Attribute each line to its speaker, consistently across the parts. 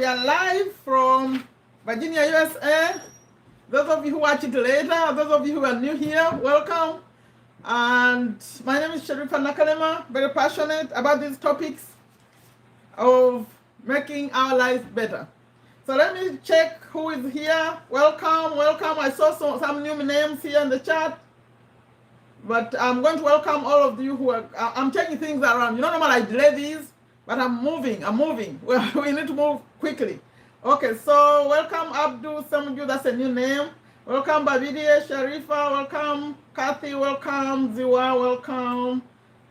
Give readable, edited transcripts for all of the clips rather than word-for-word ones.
Speaker 1: we are live from Virginia, USA. Those of you who watch it later, those of you who are new here, welcome. And my name is Sherifa Nakalema, very passionate about these topics of making our lives better. So let me check who is here. Welcome, welcome. I saw some new names here in the chat. But I'm going to welcome all of you who are, I'm checking things around. You know, normally I delay these, but I'm moving. We need to move quickly. Okay, so welcome Abdul, some of you, that's a new name. Welcome Babidia, Sherifa, welcome Kathy, welcome Ziwa, welcome.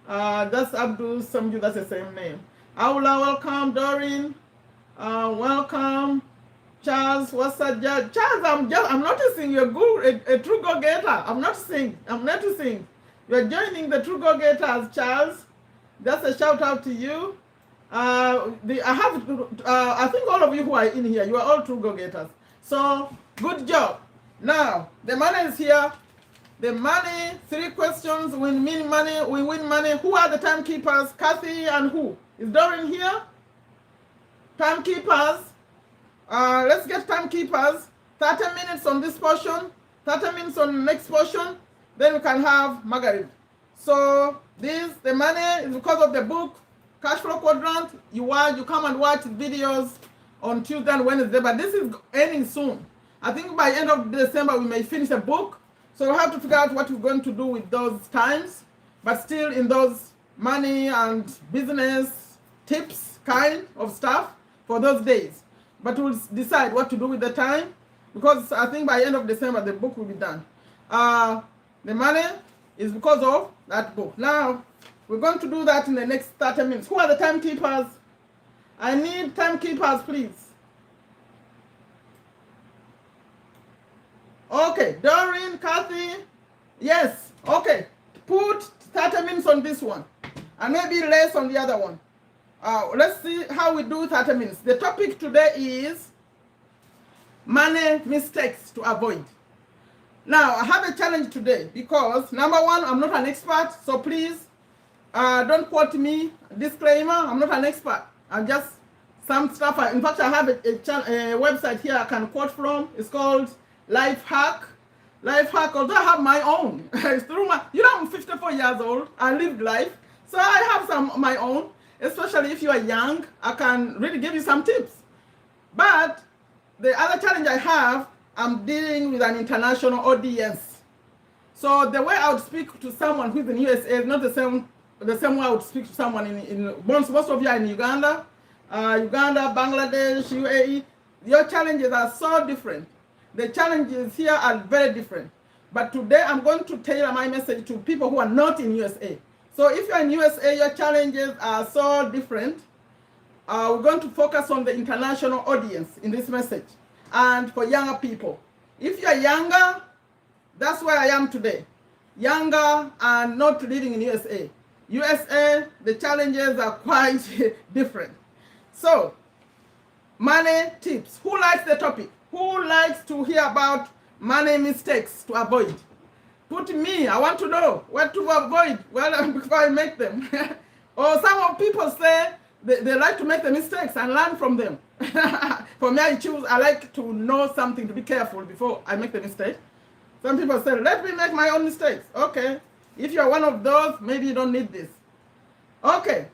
Speaker 1: That's Abdul, some of you, that's the same name. Aula, welcome. Doreen, welcome. Charles, what's up, Charles? I'm noticing you're good, a true go-getter. I'm noticing. You're joining the true go-getters, Charles. That's a shout out to you. I think all of you who are in here, you are all true go-getters. So good job. Now the money is here. The money, 3 questions. We win money. Who are the timekeepers? Kathy and who? Is Doreen here? Timekeepers. Let's get timekeepers. 30 minutes on this portion, 30 minutes on the next portion, then we can have Margaret. So the money is because of the book, Cash Flow Quadrant. You come and watch videos on Tuesday and Wednesday, but this is ending soon. I think by end of December we may finish the book. So we'll have to figure out what we're going to do with those times, but still in those money and business tips kind of stuff for those days. But we'll decide what to do with the time, because I think by end of December the book will be done. The money is because of that book. Now we're going to do that in the next 30 minutes. Who are the timekeepers? I need timekeepers, please. Okay, Doreen, Kathy, yes. Okay, put 30 minutes on this one, and maybe less on the other one. Let's see how we do 30 minutes. The topic today is money mistakes to avoid. Now, I have a challenge today because, number one, I'm not an expert, so please don't quote me. Disclaimer, I'm not an expert. I'm just some stuff. In fact, I have a website here I can quote from. It's called Life Hack. Life Hack, although I have my own. It's through I'm 54 years old. I lived life. So I have some my own. Especially if you are young, I can really give you some tips. But the other challenge I have, I'm dealing with an international audience. So the way I would speak to someone who's in USA is not the same way I would speak to someone in most of you are in Uganda, Bangladesh, UAE. Your challenges are so different. The challenges here are very different. But today I'm going to tailor my message to people who are not in USA. So if you're in USA, your challenges are so different. We're going to focus on the international audience in this message and for younger people. If you're younger, that's where I am today. Younger and not living in USA. USA, the challenges are quite different. So, money tips. Who likes the topic? Who likes to hear about money mistakes to avoid? Put me, I want to know what to avoid before I make them. Or some people say they like to make the mistakes and learn from them. For me, I like to know something to be careful before I make the mistake. Some people say, let me make my own mistakes. Okay, if you're one of those, maybe you don't need this. Okay,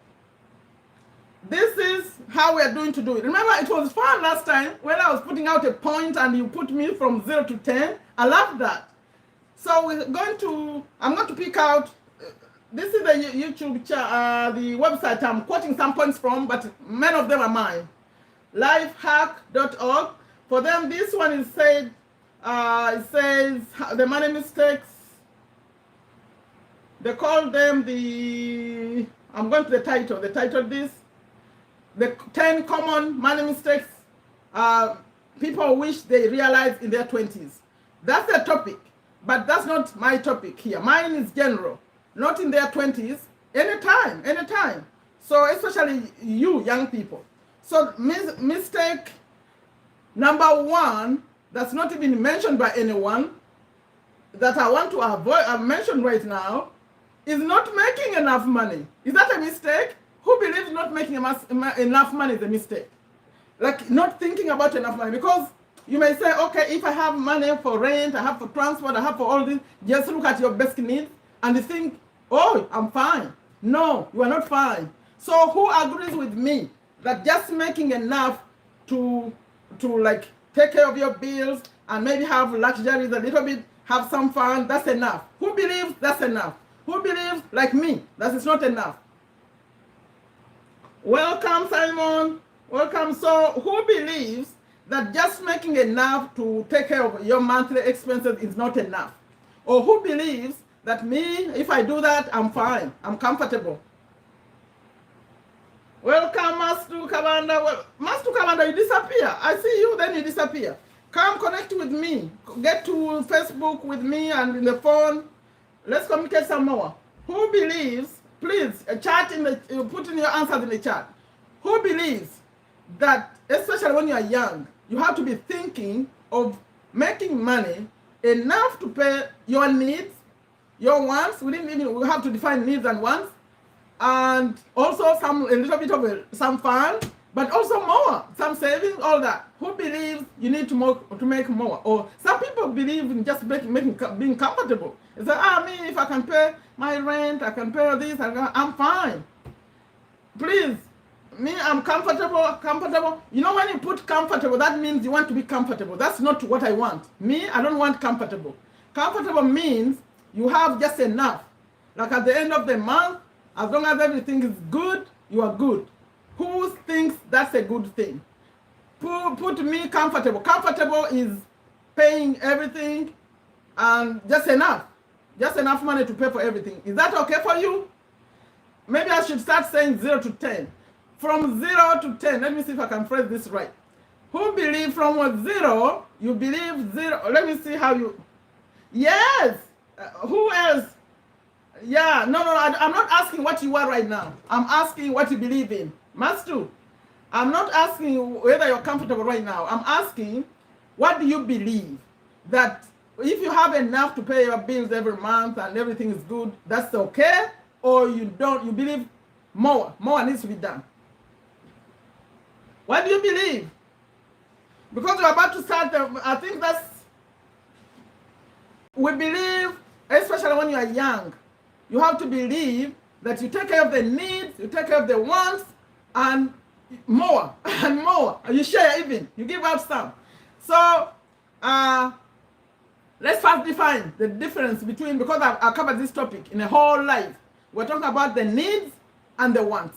Speaker 1: this is how we are going to do it. Remember, it was fun last time when I was putting out a point and you put me from 0 to 10. I love that. So I'm going to pick out, this is the YouTube, the website I'm quoting some points from, but many of them are mine. Lifehack.org. For them, this one is said, it says the money mistakes. They call them I'm going to the title. The title this, the 10 common money mistakes people wish they realized in their 20s. That's the topic. But that's not my topic here. Mine is general, not in their 20s, anytime. So especially you young people. So mistake number 1 that's not even mentioned by anyone that I want to avoid, I've mentioned right now, is not making enough money. Is that a mistake? Who believes not making enough money is a mistake? like not thinking about enough money. Because you may say, okay, if I have money for rent, I have for transport, I have for all this, just look at your basic needs and you think, oh, I'm fine. No, you are not fine. So who agrees with me that just making enough to like take care of your bills and maybe have luxuries a little bit, have some fun, that's enough? Who believes that's enough? Who believes, like me, that it's not enough? Welcome, Simon. Welcome. So who believes that just making enough to take care of your monthly expenses is not enough? Or who believes that me, if I do that, I'm fine, I'm comfortable? Welcome, Master Kabanda. Well, Master Kabanda, you disappear. I see you, then you disappear. Come connect with me. Get to Facebook with me and in the phone. Let's communicate some more. Who believes, please, chat in the, put in your answers in the chat. Who believes that, especially when you are young, you have to be thinking of making money enough to pay your needs, your wants? We have to define needs and wants, and also a little bit of some fun, but also more, some savings, all that. Who believes you need to make more? Or some people believe in just being comfortable. They say, me, if I can pay my rent, I can pay this, I'm fine. Please, me, I'm comfortable. You know, when you put comfortable, that means you want to be comfortable. That's not what I want. Me, I don't want comfortable. Comfortable means you have just enough. Like at the end of the month, as long as everything is good, you are good. Who thinks that's a good thing? Put me comfortable. Comfortable is paying everything and just enough money to pay for everything. Is that okay for you? Maybe I should start saying 0 to 10. From 0 to 10, let me see if I can phrase this right. Who believe from 0, you believe 0. Let me see how you, yes. Who else? Yeah, no, I'm not asking what you are right now. I'm asking what you believe in. Master, I'm not asking whether you're comfortable right now. I'm asking, what do you believe? That if you have enough to pay your bills every month and everything is good, that's okay? Or you believe more needs to be done? What do you believe? Because we're about to start, I think we believe, especially when you are young, you have to believe that you take care of the needs, you take care of the wants, and more and more. You share even, you give out some. So let's first define the difference between, because I covered this topic in a whole life. We're talking about the needs and the wants.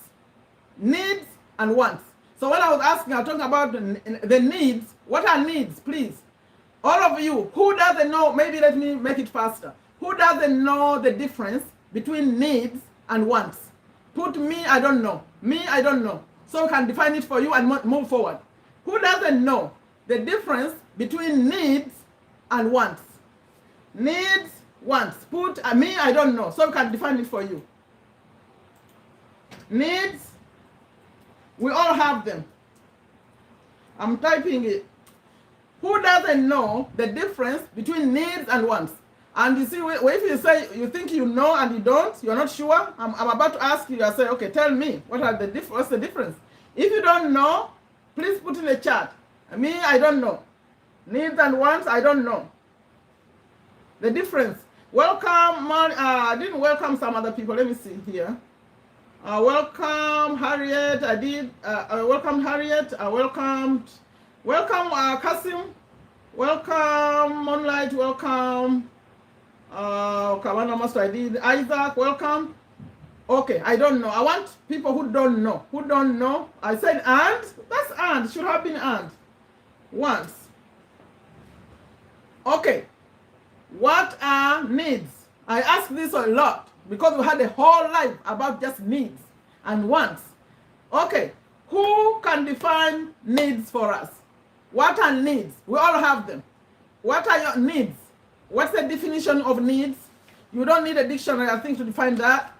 Speaker 1: Needs and wants. So when I was asking, I was talking about the needs. What are needs, please? All of you, who doesn't know, maybe let me make it faster. Who doesn't know the difference between needs and wants? Put me, I don't know. Me, I don't know. So I can define it for you and move forward. Who doesn't know the difference between needs and wants? Needs, wants. Put me, I don't know. So I can define it for you. Needs, we all have them. I'm typing it. Who doesn't know the difference between needs and wants? And you see, if you say you think you know and you don't, you're not sure, I'm about to ask you, I say, okay, tell me, what's the difference? If you don't know, please put in the chat. Me, I don't know. Needs and wants, I don't know. The difference. Welcome, I didn't welcome some other people. Let me see here. Welcome, Harriet. I did. Welcome, Harriet. Welcome, Kasim. Welcome, Moonlight. Welcome. Kawana Master, I did. Isaac, welcome. Okay, I don't know. I want people who don't know. Who don't know? I said and. That's and. Should have been and. Once. Okay. What are needs? I ask this a lot because we had a whole life about just needs and wants. Okay. Who can define needs for us? What are needs? We all have them. What are your needs? What's the definition of needs? You don't need a dictionary, I think, to define that.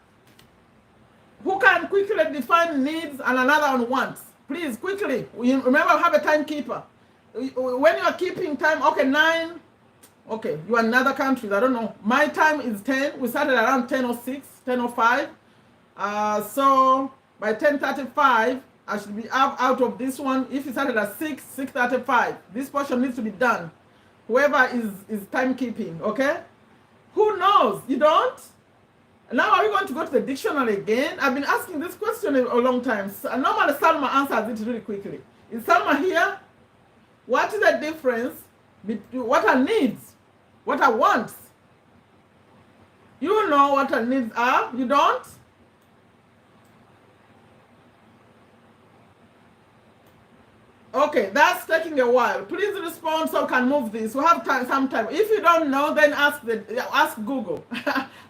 Speaker 1: Who can quickly define needs and another on wants? Please, quickly. Remember, have a timekeeper. When you are keeping time, okay, 9. Okay, you are in other countries, I don't know. My time is 10. We started around 10:06, 10:05. So by 10:35, I should be out of this one. If it started at 6:35, this portion needs to be done. Whoever is timekeeping, okay? Who knows? You don't? Now are we going to go to the dictionary again? I've been asking this question a long time. So, normally Salma answers it really quickly. Is Salma here? What is the difference between what are needs? What are wants? You know what our needs are? You don't? Okay, that's taking a while. Please respond so I can move this. We have some time. If you don't know, then ask Google.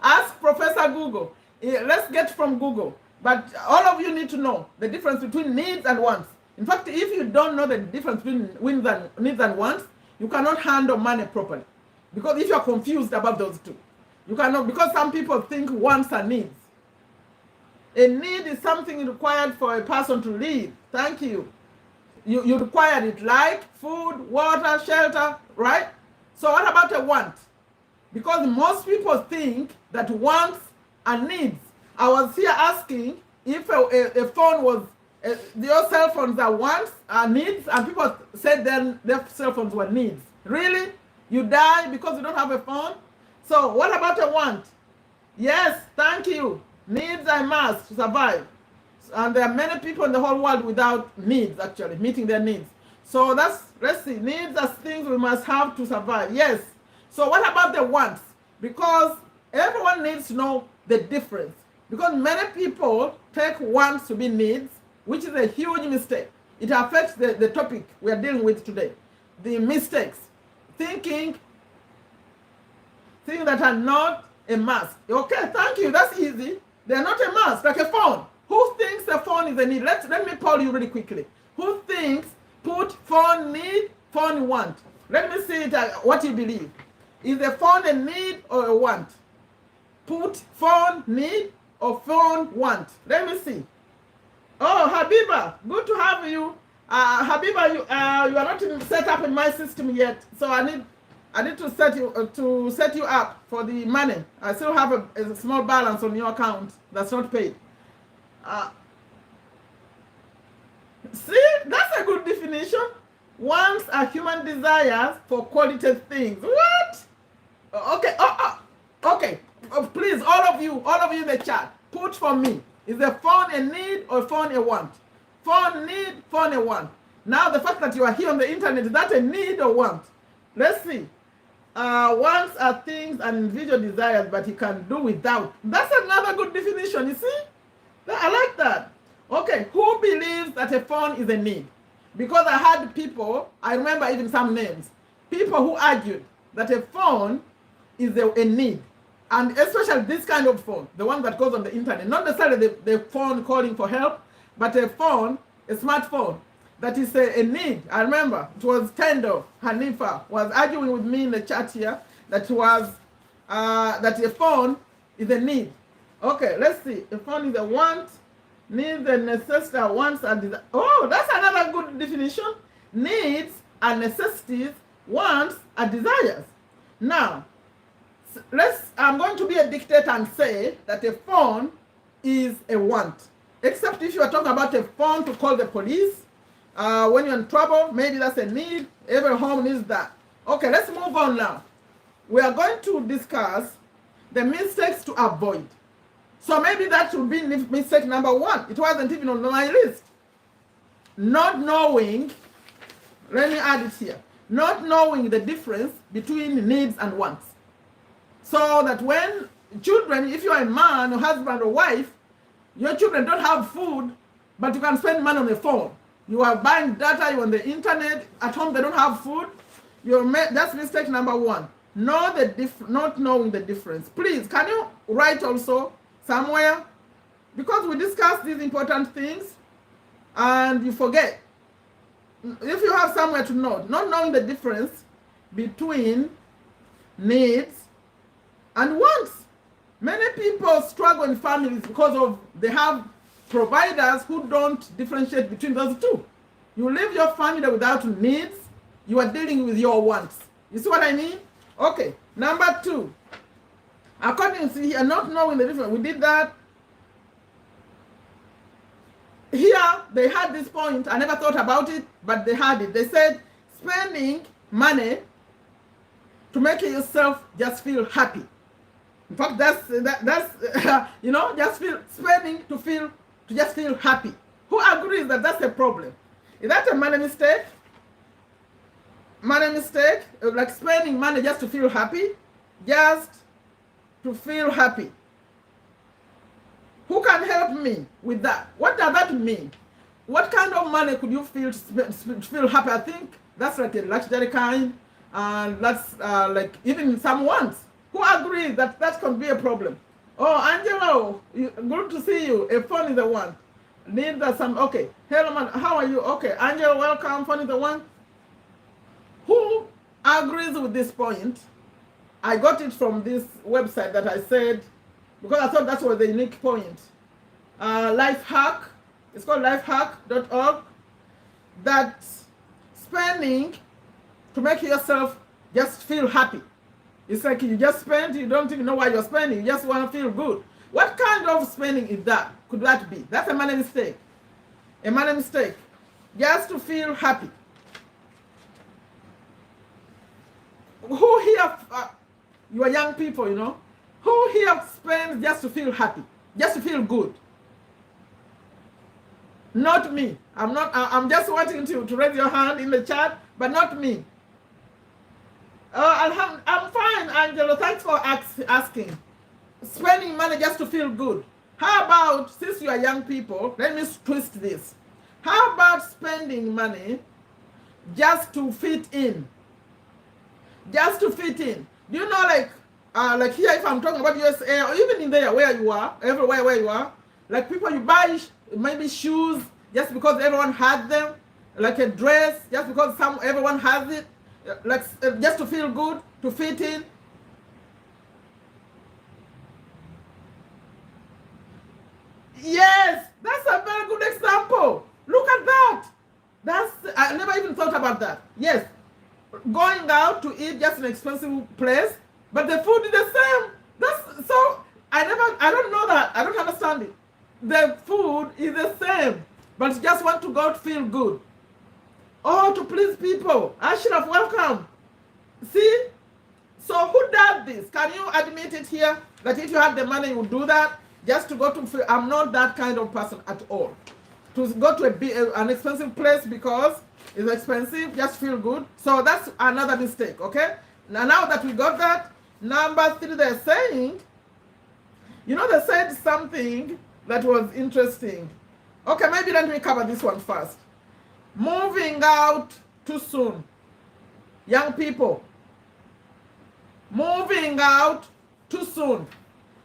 Speaker 1: Ask Professor Google. Let's get from Google. But all of you need to know the difference between needs and wants. In fact, if you don't know the difference between needs and wants, you cannot handle money properly. Because if you're confused about those two, you cannot, because some people think wants are needs. A need is something required for a person to live. Thank you. You require it, like food, water, shelter, right? So what about a want? Because most people think that wants are needs. I was here asking if a phone was, your cell phones are wants, are needs, and people said then their cell phones were needs. Really? You die because you don't have a phone? So what about a want? Yes, thank you. Needs I must to survive. And there are many people in the whole world without needs, actually, meeting their needs. So let's see, needs are things we must have to survive. Yes. So what about the wants? Because everyone needs to know the difference. Because many people take wants to be needs, which is a huge mistake. It affects the topic we are dealing with today. The mistakes. Thinking that are not a must. Okay, thank you. That's easy. They're not a must, like a phone. Who thinks a phone is a need? Let me poll you really quickly. Who thinks put phone need, phone want? Let me see it, what you believe. Is the phone a need or a want? Put phone need or phone want? Let me see. Oh, Habiba, good to have you. Habiba, you are not set up in my system yet, so I need to set you up for the money. I still have a small balance on your account that's not paid. See, that's a good definition. Wants are human desires for quality things. What? Okay. Okay. Please, all of you in the chat, put for me. Is the phone a need or phone a want? Phone need, phone a want. Now the fact that you are here on the internet, is that a need or want? Let's see. Wants are things and individual desires, but he can do without. That's another good definition, you see? I like that. Okay, who believes that a phone is a need? Because I had people, I remember even some names, people who argued that a phone is a need. And especially this kind of phone, the one that goes on the internet, not necessarily the phone calling for help, but a phone, a smartphone, that is a need. I remember it was Tendo, Hanifa, was arguing with me in the chat here that a phone is a need. Okay, let's see. A phone is a want, needs and necessities, wants and desires. Oh, that's another good definition. Needs are necessities, wants are desires. Now, I'm going to be a dictator and say that a phone is a want. Except if you are talking about a phone to call the police, when you're in trouble, maybe that's a need. Every home needs that. Okay, let's move on now. We are going to discuss the mistakes to avoid. So maybe that should be mistake number one. It wasn't even on my list. Not knowing, let me add it here, not knowing the difference between needs and wants. So that when children, if you are a man or husband or wife, your children don't have food, but you can spend money on the phone. You are buying data, you're on the internet, at home they don't have food. That's mistake number one. Not knowing the difference. Please, can you write also somewhere? Because we discuss these important things and you forget. If you have somewhere to note, not knowing the difference between needs and wants. Many people struggle in families because they have providers who don't differentiate between those two. You leave your family without needs, you are dealing with your wants. You see what I mean? Okay, number two. According to here, not knowing the difference, we did that. here they had this point. I never thought about it, but they had it. They said spending money to make yourself just feel happy. In fact, that's you know, just spending to just feel happy. Who agrees that that's a problem? Is that a money mistake? Money mistake, like spending money just to feel happy, just to feel happy. Who can help me with that? What does that mean? What kind of money could you feel happy? I think that's like a luxury kind, and that's like even some wants. Who agrees that that can be a problem? Oh, Angelo, good to see you. A phone is the one. Need some, okay. Hello, man, how are you? Okay, Angelo, welcome. Phone is the one. Who agrees with this point? I got it from this website that I said, because I thought that was the unique point. Life hack, it's called lifehack.org, that spending to make yourself just feel happy. It's like you just spend, you don't even know why you're spending, you just want to feel good. What kind of spending is that? Could that be? That's a money mistake. A money mistake. Just to feel happy. Who here, you are young people, you know, who here spends just to feel happy, just to feel good? Not me. I'm just wanting to raise your hand in the chat, but not me. I'm fine, Angelo. Thanks for asking. Spending money just to feel good. How about, since you are young people, let me twist this. How about spending money just to fit in? Just to fit in. Do you know, like here, if I'm talking about USA, or even in there where you are, everywhere where you are, like people, you buy maybe shoes just because everyone has them, like a dress just because everyone has it, like just to feel good, to fit in. Yes, that's a very good example. Look at that. I never even thought about that. Yes, going out to eat just an expensive place, but the food is the same. That's so I don't know that. I don't understand it. The food is the same, but you just want to go to feel good. Oh, to please people. Ashraf, welcome. See? So who does this? Can you admit it here? That if you had the money, you would do that? Just to go to feel, I'm not that kind of person at all. To go to an expensive place because it's expensive, just feel good. So that's another mistake, okay? Now that we got that, number 3, they're saying, you know, they said something that was interesting. Okay, maybe let me cover this one first. Moving out too soon. Young people, moving out too soon.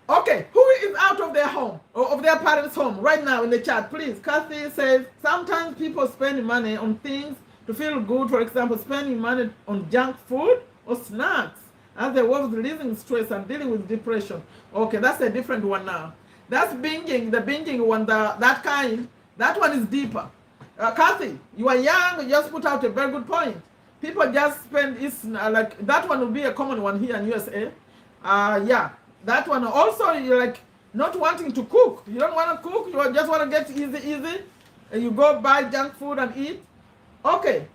Speaker 1: Okay, who is out of their home or of their parents' home right now in the chat? Please, Kathy says, sometimes people spend money on things to feel good. For example, spending money on junk food or snacks as a way of releasing stress and dealing with depression. Okay, that's a different one now. That's binging, the binging one, that kind. That one is deeper. Kathy, you are young, you just put out a very good point. People just spend, like, that one would be a common one here in USA. Yeah, that one. Also, you're like not wanting to cook. You don't want to cook, you just want to get easy. And you go buy junk food and eat. Okay.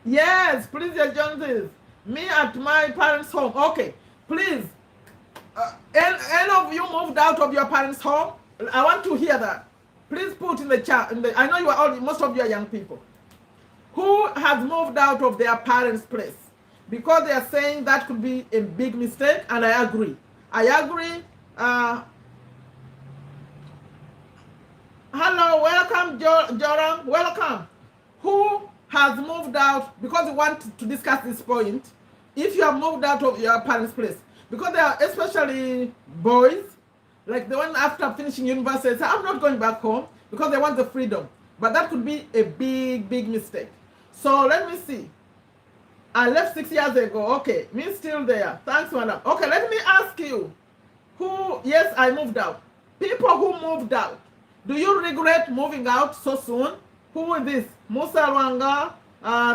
Speaker 1: Yes, please, your Joneses. Me at my parents' home. Okay, please. Any of you moved out of your parents' home? I want to hear that. Please put in the chat. I know you are all, most of you are young people. Who has moved out of their parents' place? Because they are saying that could be a big mistake, and I agree. I agree. Hello, welcome, Joram. Welcome. Who has moved out? Because we want to discuss this point. If you have moved out of your parents' place, because there are especially boys, like the one after finishing university, say, I'm not going back home because they want the freedom. But that could be a big mistake. So let me see. I left 6 years ago. Okay, me still there. Thanks, madam. Okay, let me ask you. Yes, I moved out. People who moved out, do you regret moving out so soon? Who is this? Musa Rwanga,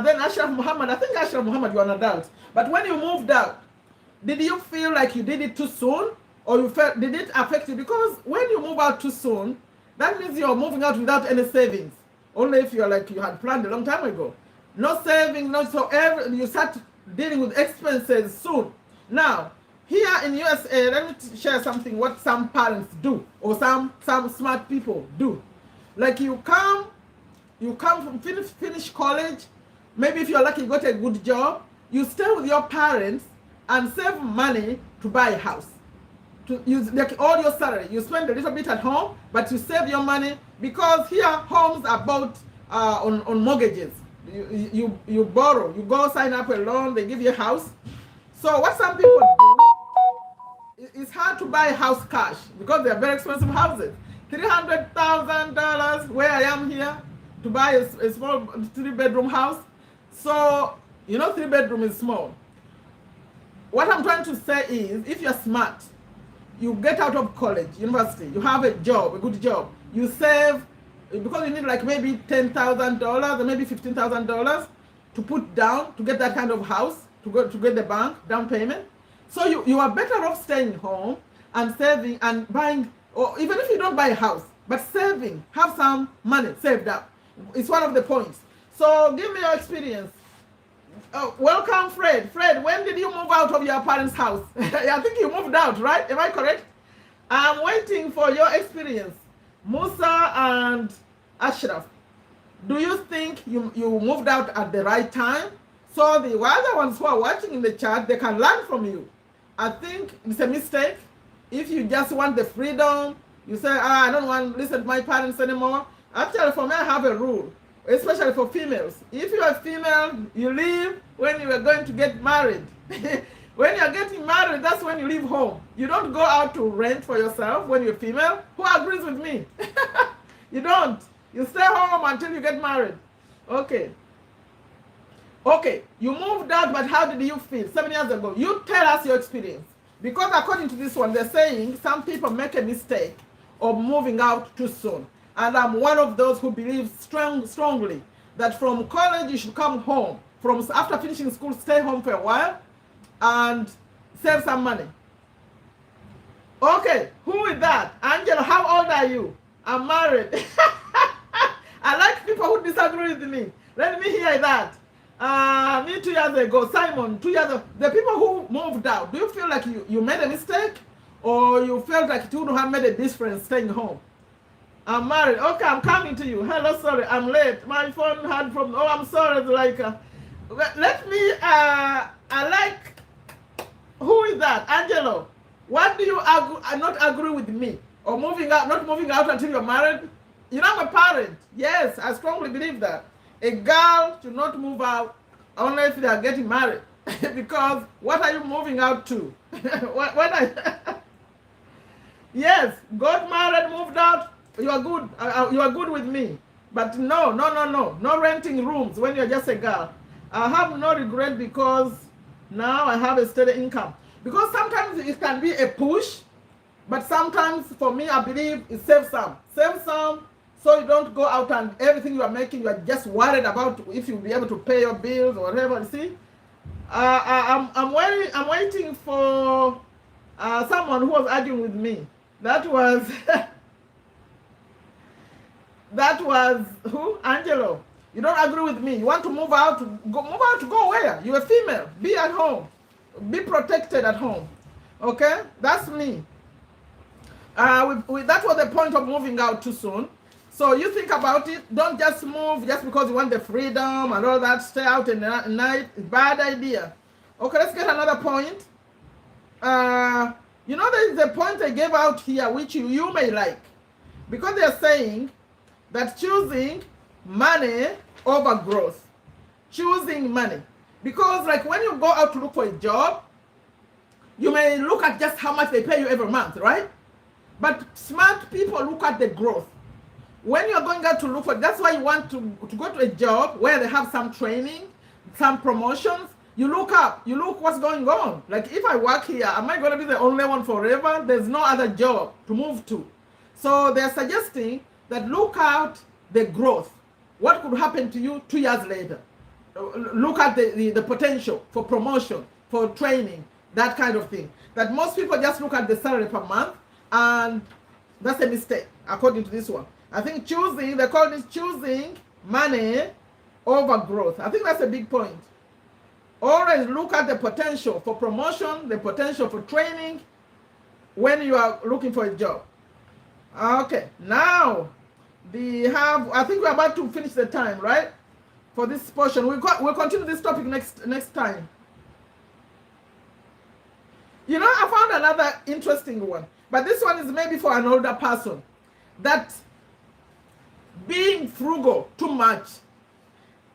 Speaker 1: then Ashraf Muhammad. I think Ashraf Muhammad, you're an adult. But when you moved out, did you feel like you did it too soon? Or did it affect you? Because when you move out too soon, that means you're moving out without any savings. Only if you're like you had planned a long time ago. No saving, no, so you start dealing with expenses soon. Now, here in USA, let me share something what some parents do, or some smart people do. Like you come from finish college, maybe if you're lucky you got a good job, you stay with your parents and save money to buy a house. To use like all your salary, you spend a little bit at home, but you save your money, because here homes are bought on mortgages. You borrow, you go sign up a loan, they give you a house. So what some people do, it's hard to buy a house cash because they are very expensive houses. $300,000 where I am here to buy a small 3-bedroom house. So, 3-bedroom is small. What I'm trying to say is, if you're smart, you get out of college, university, you have a job, a good job, you save, because you need like maybe $10,000 or maybe $15,000 to put down to get that kind of house, to get the bank down payment. So you are better off staying home and saving and buying, or even if you don't buy a house, but saving, have some money saved up. It's one of the points. So give me your experience. Welcome, Fred. Fred, when did you move out of your parents' house? I think you moved out, right? Am I correct? I'm waiting for your experience. Musa and Ashraf, do you think you moved out at the right time? So the other ones who are watching in the chat, they can learn from you. I think it's a mistake. If you just want the freedom, you say, I don't want to listen to my parents anymore. Actually, for me, I have a rule, especially for females. If you are female, you leave when you are going to get married. When you are getting married, that's when you leave home. You don't go out to rent for yourself when you're female. Who agrees with me? You don't. You stay home until you get married. Okay. Okay, you moved out, but how did you feel 7 years ago? You tell us your experience. Because according to this one, they're saying some people make a mistake of moving out too soon. And I'm one of those who believes strongly that from college you should come home. After finishing school, stay home for a while and save some money. Okay, who is that? Angela, how old are you? I'm married. I like people who disagree with me. Let me hear that. Me 2 years ago, Simon, 2 years ago. The people who moved out, do you feel like you made a mistake? Or you felt like you would have made a difference staying home? I'm married. Okay, I'm coming to you. Hello, sorry, I'm late. My phone had from, I'm sorry. Like, let me, I like, who is that? Angelo, what do you not agree with me? Or not moving out until you're married? I'm a parent. Yes, I strongly believe that. A girl should not move out only if they are getting married. Because what are you moving out to? Yes, got married, moved out, you are good. You are good with me. But no renting rooms when you're just a girl. I have no regret because now I have a steady income. Because sometimes it can be a push, but sometimes for me, I believe it saves some. Save some so you don't go out and everything you are making, you are just worried about if you'll be able to pay your bills or whatever. See, I'm waiting for someone who was arguing with me. That was that was who? Angelo. You don't agree with me. You want to move out? To go where? You're a female. Be at home. Be protected at home. Okay, that's me. That was the point of moving out too soon. So you think about it. Don't just move just because you want the freedom and all that. Stay out in the night. Bad idea. Okay, let's get another point. There is a point I gave out here which you may like. Because they're saying that choosing money over growth. Choosing money. Because like when you go out to look for a job, you may look at just how much they pay you every month, right? But smart people look at the growth. When you're going out to look for, that's why you want to go to a job where they have some training, some promotions. You look up, you look what's going on. Like if I work here, am I going to be the only one forever? There's no other job to move to. So they're suggesting that look out the growth. What could happen to you 2 years later? Look at the potential for promotion, for training, that kind of thing. That most people just look at the salary per month and That's a mistake, according to this one. I think choosing, they call this choosing money over growth. I think that's a big point. Always look at the potential for promotion, the potential for training when you are looking for a job. Okay, now I think we're about to finish the time, right? For this portion. We'll continue this topic next time. You know, I found another interesting one, but this one is maybe for an older person. That being frugal too much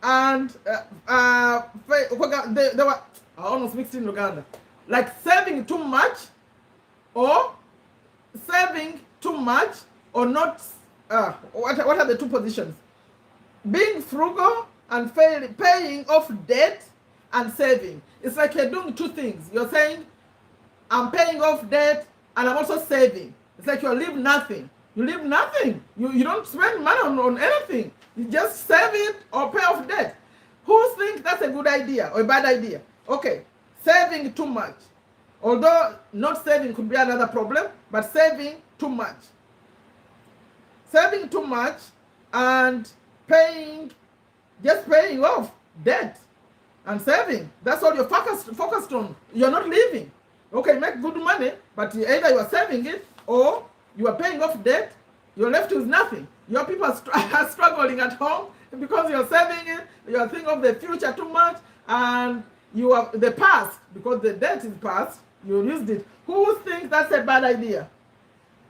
Speaker 1: and they were, I almost mixed in Uganda, like saving too much or not. What are the two positions? Being frugal and paying off debt and saving. It's like you're doing two things. You're saying, I'm paying off debt and I'm also saving. It's like you leave nothing. You leave nothing. You don't spend money on anything. You just save it or pay off debt. Who thinks that's a good idea or a bad idea? Okay, saving too much. Although not saving could be another problem, but saving too much. Saving too much and just paying off debt and saving. That's all you're focused on. You're not living. Okay, make good money, but either you are saving it or you are paying off debt. You're left with nothing. Your people are struggling at home because you're saving it. You are thinking of the future too much, and you are the past because the debt is past. You used it. Who thinks that's a bad idea?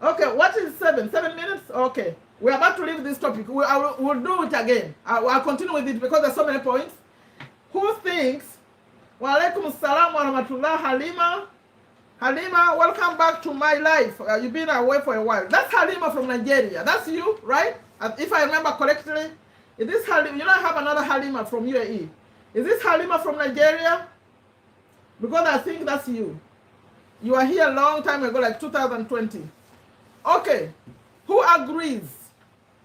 Speaker 1: Okay, what is 7 minutes? Okay, we're about to leave this topic. We'll do it again. I'll continue with it because there's so many points. Who thinks? Wa alaikum salam wa rahmatullah. Halima, welcome back to my life. You've been away for a while. That's Halima from Nigeria. That's you, right? If I remember correctly, is this Halima? You know, I have another Halima from UAE. Is this Halima from Nigeria? Because I think that's you. You are here a long time ago, like 2020. Okay, who agrees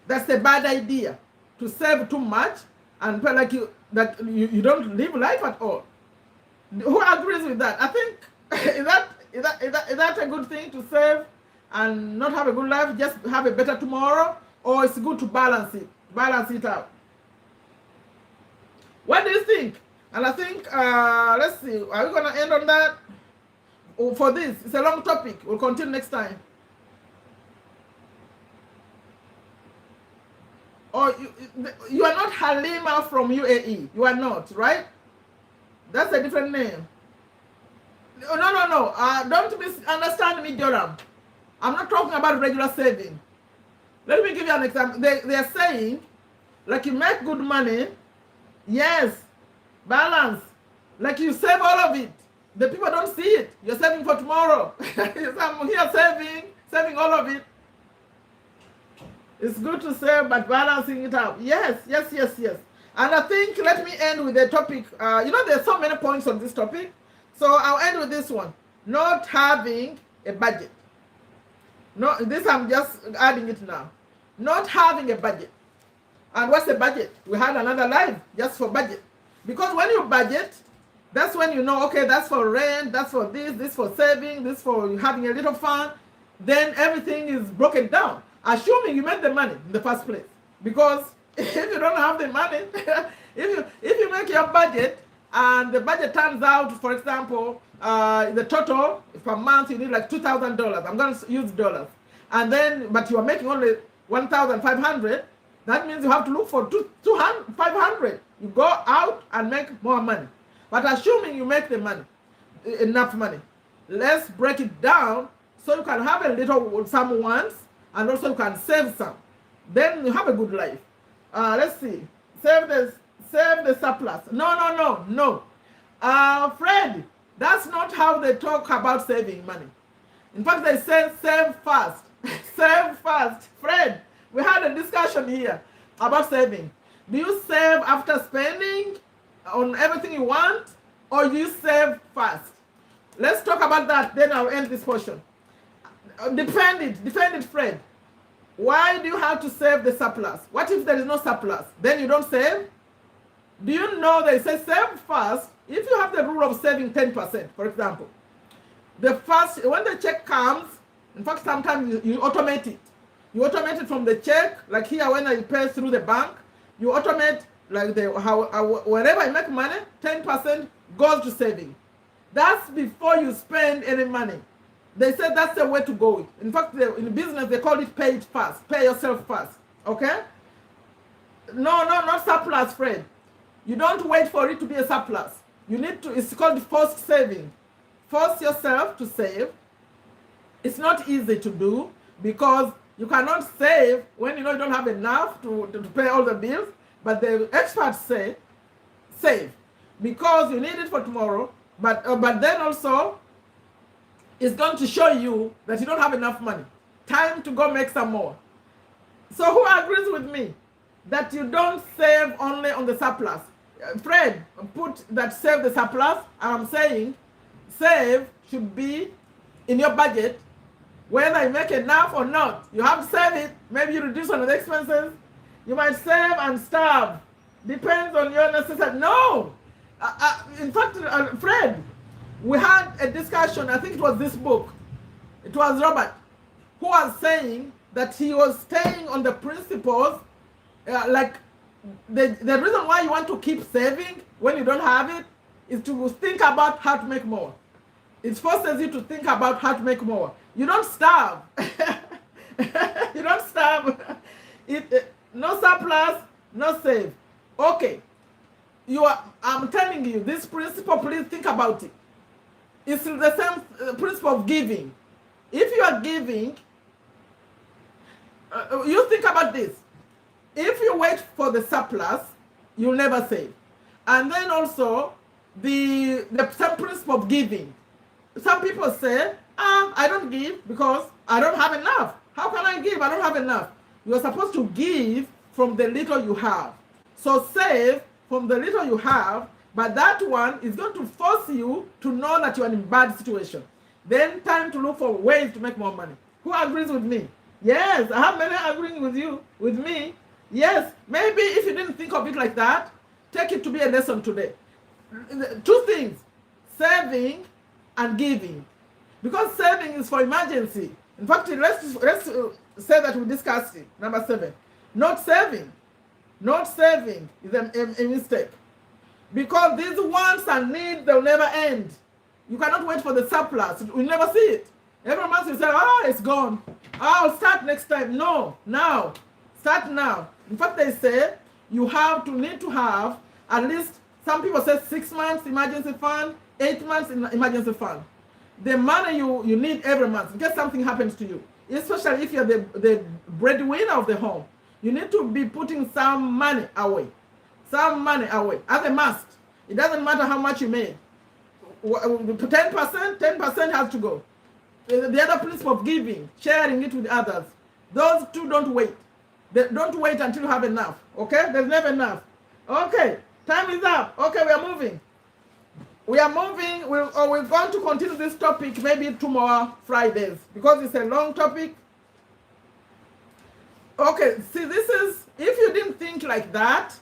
Speaker 1: that's a bad idea to save too much and like you don't live life at all? Who agrees with that? I think is that a good thing to save and not have a good life, just have a better tomorrow, or it's good to balance it out? What do you think? And I think let's see, are we gonna end on that? For this, it's a long topic. We'll continue next time. Or you are not Halima from UAE. You are not, right? That's a different name. No. Don't misunderstand me, Joram. I'm not talking about regular saving. Let me give you an example. They are saying, like you make good money, yes, balance. Like you save all of it. The people don't see it. You're saving for tomorrow. I'm here saving all of it. It's good to save, but balancing it out. Yes. And I think, let me end with the topic. There's so many points on this topic. So I'll end with this one. Not having a budget. No, this I'm just adding it now. Not having a budget. And what's a budget? We had another live just for budget. Because when you budget, that's when you know, okay, that's for rent, that's for this for saving, this for having a little fun. Then everything is broken down. Assuming you made the money in the first place. Because if you don't have the money, if you make your budget and the budget turns out, for example, the total per month you need like $2,000. I'm going to use dollars. And then, but you are making only 1,500. That means you have to look for 500. You go out and make more money. But assuming you make the money, enough money, let's break it down so you can have a little some once and also you can save some. Then you have a good life. Let's see. Save the surplus. No. Fred, that's not how they talk about saving money. In fact, they say save fast. Save fast. Fred, we had a discussion here about saving. Do you save after spending on everything you want, or do you save fast? Let's talk about that, then I'll end this portion. Defend it, Fred. Why do you have to save the surplus? What if there is no surplus? Then you don't save? Do you know they say save fast? If you have the rule of saving 10%, for example, when the check comes, In fact, sometimes you automate it. You automate it from the check, like here when I pay through the bank, you automate like wherever I make money, 10% goes to saving. That's before you spend any money. They said that's the way to go. In fact, in business, they call it pay it fast. Pay yourself fast. Okay? No, not surplus, Fred. You don't wait for it to be a surplus. You need to, it's called forced saving. Force yourself to save. It's not easy to do because you cannot save when you know you don't have enough to pay all the bills. But the experts say save because you need it for tomorrow. But then also, it's going to show you that you don't have enough money. Time to go make some more. So who agrees with me that you don't save only on the surplus? Fred, put that save the surplus. I'm saying save should be in your budget. Whether you make enough or not, you have to save it. Maybe you reduce on the expenses. You might save and starve. Depends on your necessity. No. In fact, Fred, we had a discussion. I think it was this book. It was Robert who was saying that he was staying on the principles, like the reason why you want to keep saving when you don't have it is to think about how to make more. It forces you to think about how to make more. You don't starve. You don't starve. No surplus, no save. Okay. I'm telling you, this principle, please think about it. It's the same principle of giving. If you are giving, you think about this. If you wait for the surplus, you'll never save. And then also, the same principle of giving. Some people say, I don't give because I don't have enough. How can I give? I don't have enough. You're supposed to give from the little you have. So save from the little you have, but that one is going to force you to know that you're in a bad situation. Then time to look for ways to make more money. Who agrees with me? Yes, I have many agreeing with you, with me. Yes, maybe if you didn't think of it like that, take it to be a lesson today. Two things, saving and giving. Because saving is for emergency. In fact, let's say that we discussed it. Number 7. Not saving. Not saving is a mistake. Because these wants and needs, they'll never end. You cannot wait for the surplus. You'll never see it. Every month you say, it's gone. I'll start next time. No, now. Start now. In fact, they say you need to have at least, some people say 6 months emergency fund, 8 months in emergency fund. The money you need every month in case something happens to you, especially if you're the breadwinner of the home, you need to be putting some money away. Some money away as a must. It doesn't matter how much you made. 10% has to go. The other principle of giving, sharing it with others. Those two don't wait. Don't wait until you have enough. Okay? There's never enough. Okay. Time is up. Okay, we are moving. We are moving. We're going to continue this topic maybe 2 more Fridays because it's a long topic. Okay, see, this is, if you didn't think like that,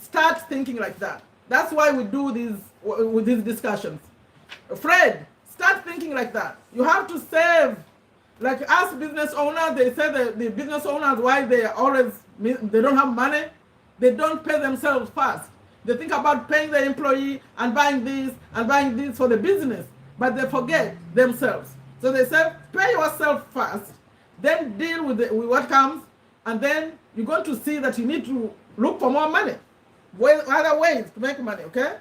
Speaker 1: start thinking like that. That's why we do these discussions. Fred, start thinking like that. You have to save. Like us business owners, they say that the business owners, why they don't have money, they don't pay themselves first. They think about paying the employee and buying this for the business, but they forget themselves. So they say, pay yourself first, then deal with what comes, and then you're going to see that you need to look for more money. Other ways to make money, okay?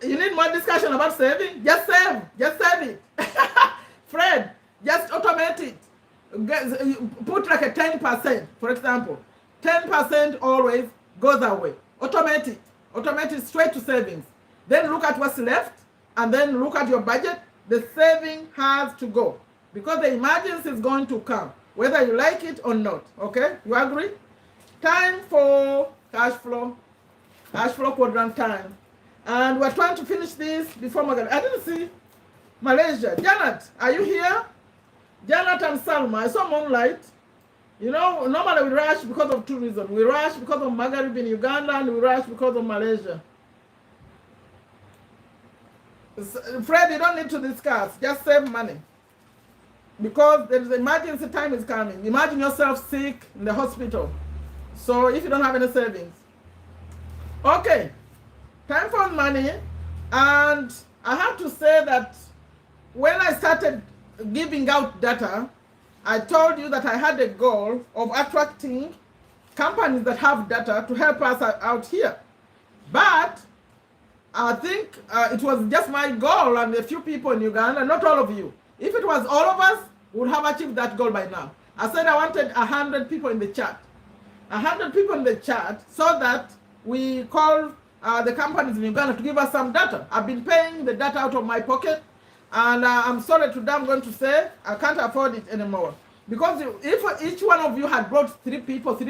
Speaker 1: You need more discussion about saving? Just save it. Fred, just automate it. Put like a 10%, for example. 10% always goes away. Automate it straight to savings. Then look at what's left, and then look at your budget. The saving has to go because the emergency is going to come, whether you like it or not. Okay, you agree? Time for cash flow quadrant time. And we're trying to finish this before Magali. I didn't see Malaysia. Janet, are you here? Janet and Salma. I saw Moonlight. You know, normally we rush because of 2 reasons. We rush because of Maghreb in Uganda, and we rush because of Malaysia. Fred, you don't need to discuss. Just save money. Because there is emergency time is coming. Imagine yourself sick in the hospital. So if you don't have any savings. Okay. Time for money. And I have to say that when I started giving out data, I told you that I had a goal of attracting companies that have data to help us out here. But I think it was just my goal and a few people in Uganda, not all of you. If it was all of us, we would have achieved that goal by now. I said I wanted 100 people in the chat. 100 people in the chat so that we call the companies in Uganda to give us some data. I've been paying the data out of my pocket, and I'm sorry today I'm going to say I can't afford it anymore. Because if each one of you had brought 3 people, we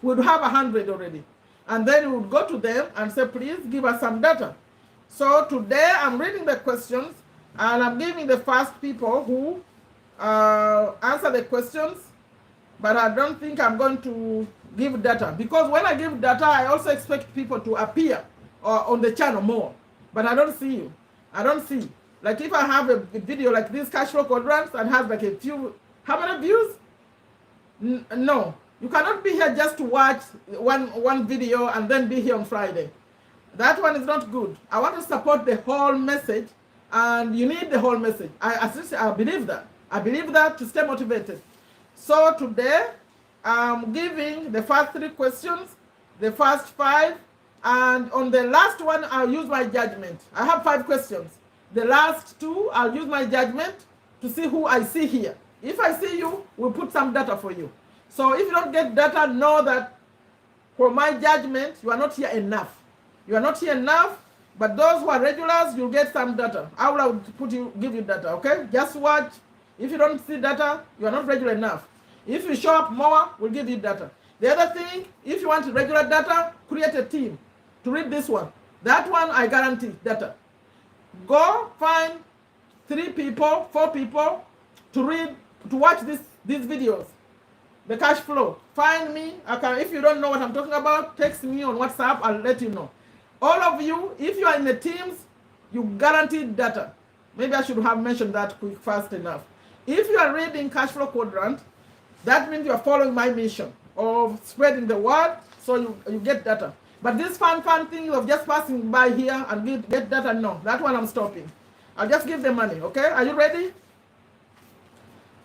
Speaker 1: would have 100 already. And then we would go to them and say, please give us some data. So today I'm reading the questions, and I'm giving the first people who answer the questions, but I don't think I'm going to give data, because when I give data, I also expect people to appear on the channel more, but I don't see you. I don't see. Like if I have a video like this, cash flow quadrants, and has like a few, how many views? No, you cannot be here just to watch one video and then be here on Friday. That one is not good. I want to support the whole message, and you need the whole message. I believe that. I believe that to stay motivated. So today, I'm giving the first 3 questions, the first 5, and on the last one, I'll use my judgment. I have 5 questions. The last 2, I'll use my judgment to see who I see here. If I see you, we'll put some data for you. So if you don't get data, know that for my judgment, you are not here enough. You are not here enough, but those who are regulars, you'll get some data. I will give you data, okay? Just watch. If you don't see data, you are not regular enough. If you show up more, we'll give you data. The other thing, if you want regular data, create a team to read this one. That one, I guarantee data. Go find 3 people, 4 people to watch these videos. The cash flow. Find me. If you don't know what I'm talking about, text me on WhatsApp. I'll let you know. All of you, if you are in the teams, you guaranteed data. Maybe I should have mentioned that fast enough. If you are reading cash flow quadrant, that means you are following my mission of spreading the word, so you get data. But this fun thing of just passing by here and get data, no, that one I'm stopping. I'll just give them money, okay? Are you ready?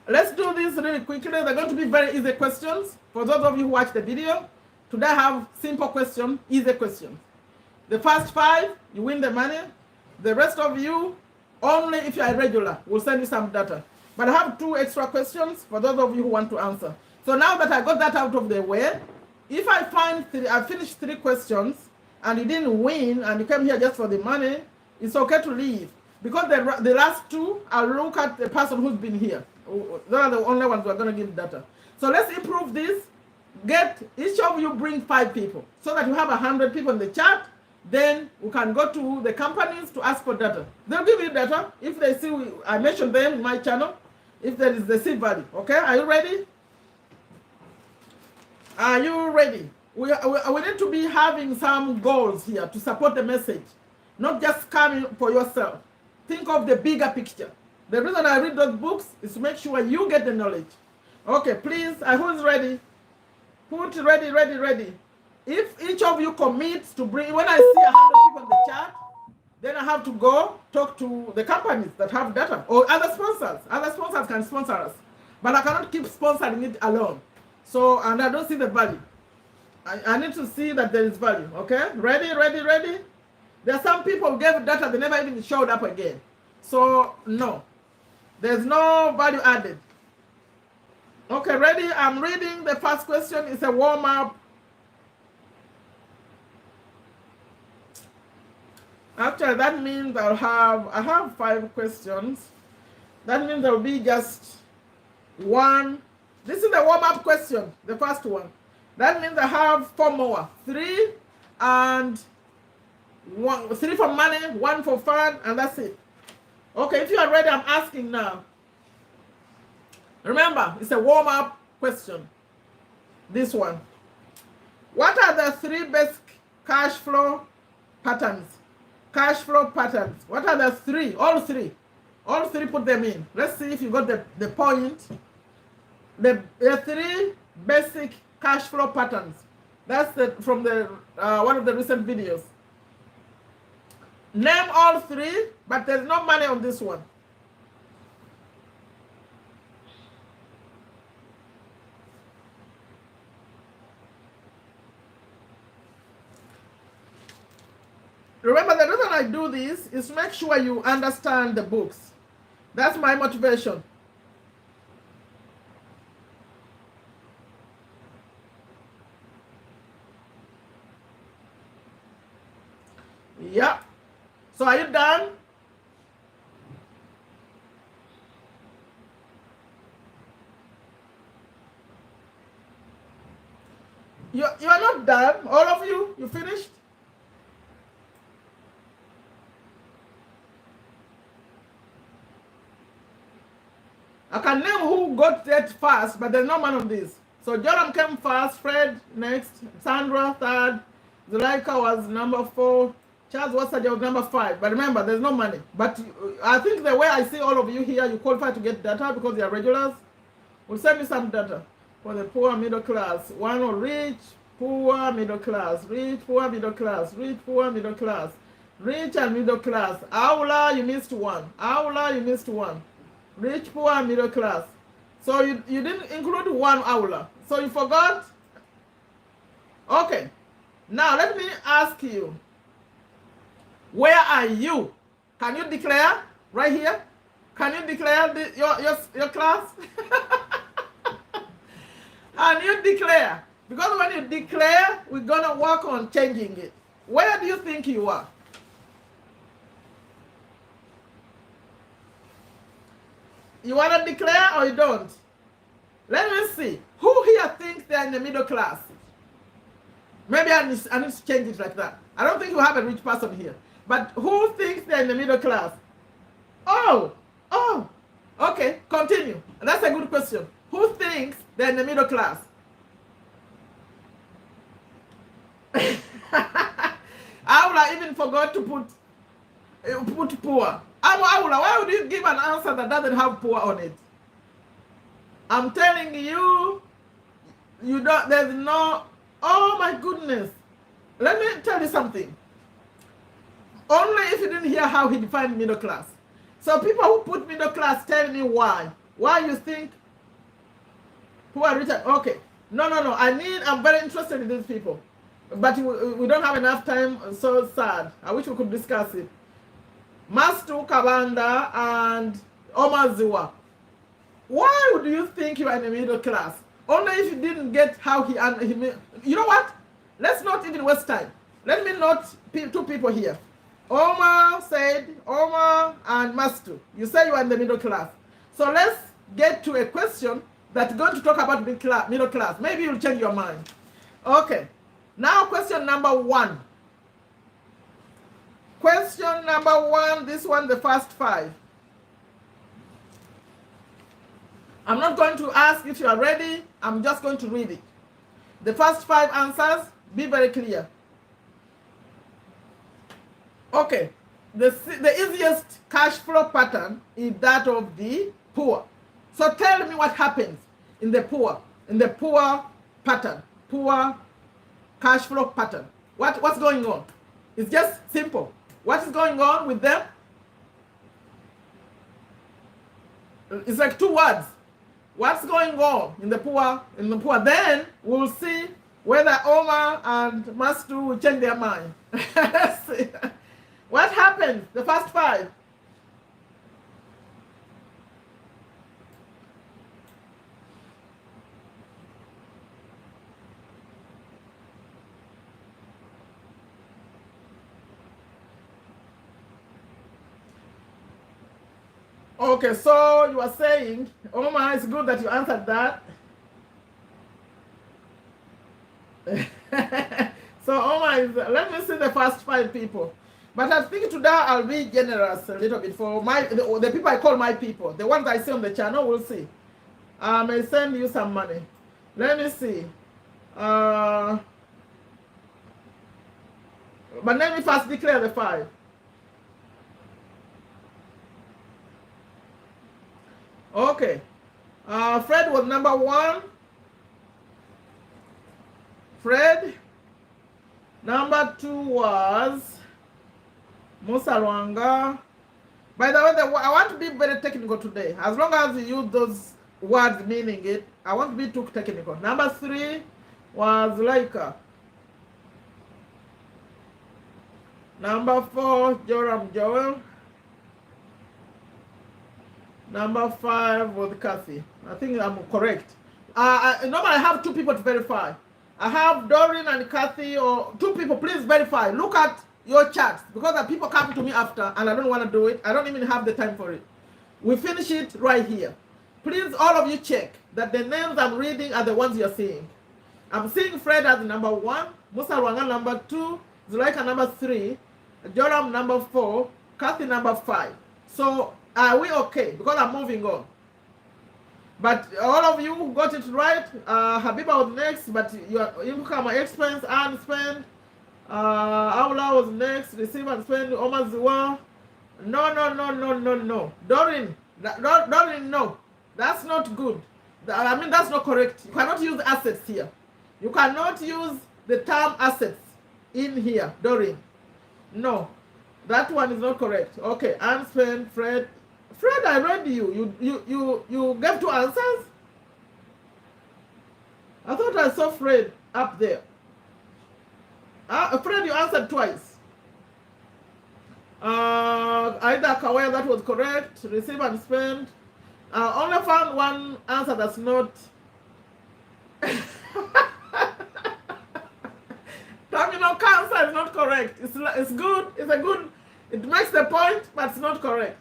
Speaker 1: Let's do this really quickly. They're going to be very easy questions. For those of you who watch the video, today I have simple questions, easy questions. The first 5, you win the money. The rest of you, only if you are regular, we'll send you some data. But I have 2 extra questions for those of you who want to answer. So now that I got that out of the way, if I find I finished 3 questions and you didn't win and you came here just for the money, it's okay to leave. Because the last 2, I'll look at the person who's been here. They are the only ones who are going to give data. So let's improve this. Each of you bring 5 people so that you have 100 people in the chat. Then we can go to the companies to ask for data. They'll give you data if they see I mentioned them in my channel. If there is the seed value, okay? Are you ready? Are you ready? We need to be having some goals here to support the message, not just coming for yourself. Think of the bigger picture. The reason I read those books is to make sure you get the knowledge. Okay, please, who's ready? Put ready. If each of you commits to bring, when I see 100 people in the chat, then I have to go talk to the companies that have data or other sponsors. Other sponsors can sponsor us, but I cannot keep sponsoring it alone. So, and I don't see the value. I need to see that there is value, okay? Ready? There are some people who gave data, they never even showed up again. So, no. There's no value added. Okay, ready? I'm reading the first question. It's a warm-up. Actually, that means I have 5 questions. That means there will be just 1. This is the warm-up question, the first one. That means I have 4 more. 3 and 1. 3 for money, 1 for fun, and that's it. Okay, if you are ready, I'm asking now. Remember, it's a warm-up question. This one. What are the 3 best cash flow patterns? cash flow patterns. What are the three? All three. All three, put them in. Let's see if you got the point. The three basic cash flow patterns. That's from the one of the recent videos. Name all three, but there's no money on this one. Remember, the reason I do this is to make sure you understand the books. That's my motivation. Yeah. So are you done? You are not done, all of you? You finished? I can name who got that first, but there's no man on this. So Joram came first, Fred next, Sandra third, Zuleika was number 4, Charles Wassaja was number 5. But remember, there's no money. But I think the way I see all of you here, you qualify to get data because you are regulars. We'll send you some data for the poor middle class. One or rich, poor, middle class, rich, poor, middle class, rich, poor, middle class, rich and middle class. Aula, you missed one. Aula, you missed one. Rich, poor, middle class. So you didn't include one aula. So you forgot? Okay. Now let me ask you. Where are you? Can you declare right here? Can you declare your class? Can you declare? Because when you declare, we're going to work on changing it. Where do you think you are? You want to declare or you don't? Let me see. Who here thinks they're in the middle class? Maybe I need to change it like that. I don't think you have a rich person here. But who thinks they're in the middle class? Oh, okay, continue. That's a good question. Who thinks they're in the middle class? Aula even forgot to put poor. Aula, why would you give an answer that doesn't have poor on it? I'm telling you, there's no, oh my goodness. Let me tell you something. Only if you didn't hear how he defined middle class. So people who put middle class, tell me why. Why you think poor, rich? Okay. No. I'm very interested in these people. But we don't have enough time, so sad. I wish we could discuss it. Mastu Kabanda and Omaziwa. Why would you think you are in the middle class? Only if you didn't get how he you know what? Let's not even waste time. Let me note two people here. Omar and Mastu. You say you are in the middle class. So let's get to a question that's going to talk about the middle class. Maybe you'll change your mind. Okay. Now question number 1. Question number 1, this one, the first 5. I'm not going to ask if you are ready. I'm just going to read it. The first 5 answers, be very clear. Okay. The easiest cash flow pattern is that of the poor. So tell me what happens in the poor pattern, poor cash flow pattern. What's going on? It's just simple. What is going on with them? It's like 2 words. What's going on in the poor? Then we'll see whether Omar and Mastu will change their mind. Let's see. What happens? The first 5. Okay, so you are saying, Omar, it's good that you answered that. So Omar is, let me see the first 5 people. But I think today I'll be generous a little bit for the people I call my people. The ones I see on the channel, we'll see. I may send you some money. Let me see. But let me first declare the 5. Fred was number 1. Fred. Number 2 was Musa Lwanga. By the way, I want to be very technical today. As long as you use those words meaning it, I want to be too technical. Number 3 was Laika. Number 4, Joram Joel. Number 5 was Kathy. I think I'm correct. Normally I have 2 people to verify. I have Doreen and Kathy, or 2 people. Please verify. Look at your charts, because the people come to me after and I don't want to do it. I don't even have the time for it. We finish it right here. Please, all of you check that the names I'm reading are the ones you're seeing. I'm seeing Fred as number 1, Musa Lwanga number 2, Zulaika number 3, Joram number 4, Kathy number 5. So are we okay? Because I'm moving on. But all of you who got it right, Habiba was next, but you come expense and spend. Aula was next, receive and spend. Omar Ziwa. No. Doreen, no. That's not good. I mean, that's not correct. You cannot use assets here. You cannot use the term assets in here, Doreen. No, that one is not correct. Okay, unspent, Fred. Fred, I read you. You gave 2 answers? I thought I saw Fred up there. Fred, you answered twice. Either Kawaya, that was correct. Receive and spend. Only found 1 answer that's not. Terminal cancer is not correct. It's good. It's a good. It makes the point, but it's not correct.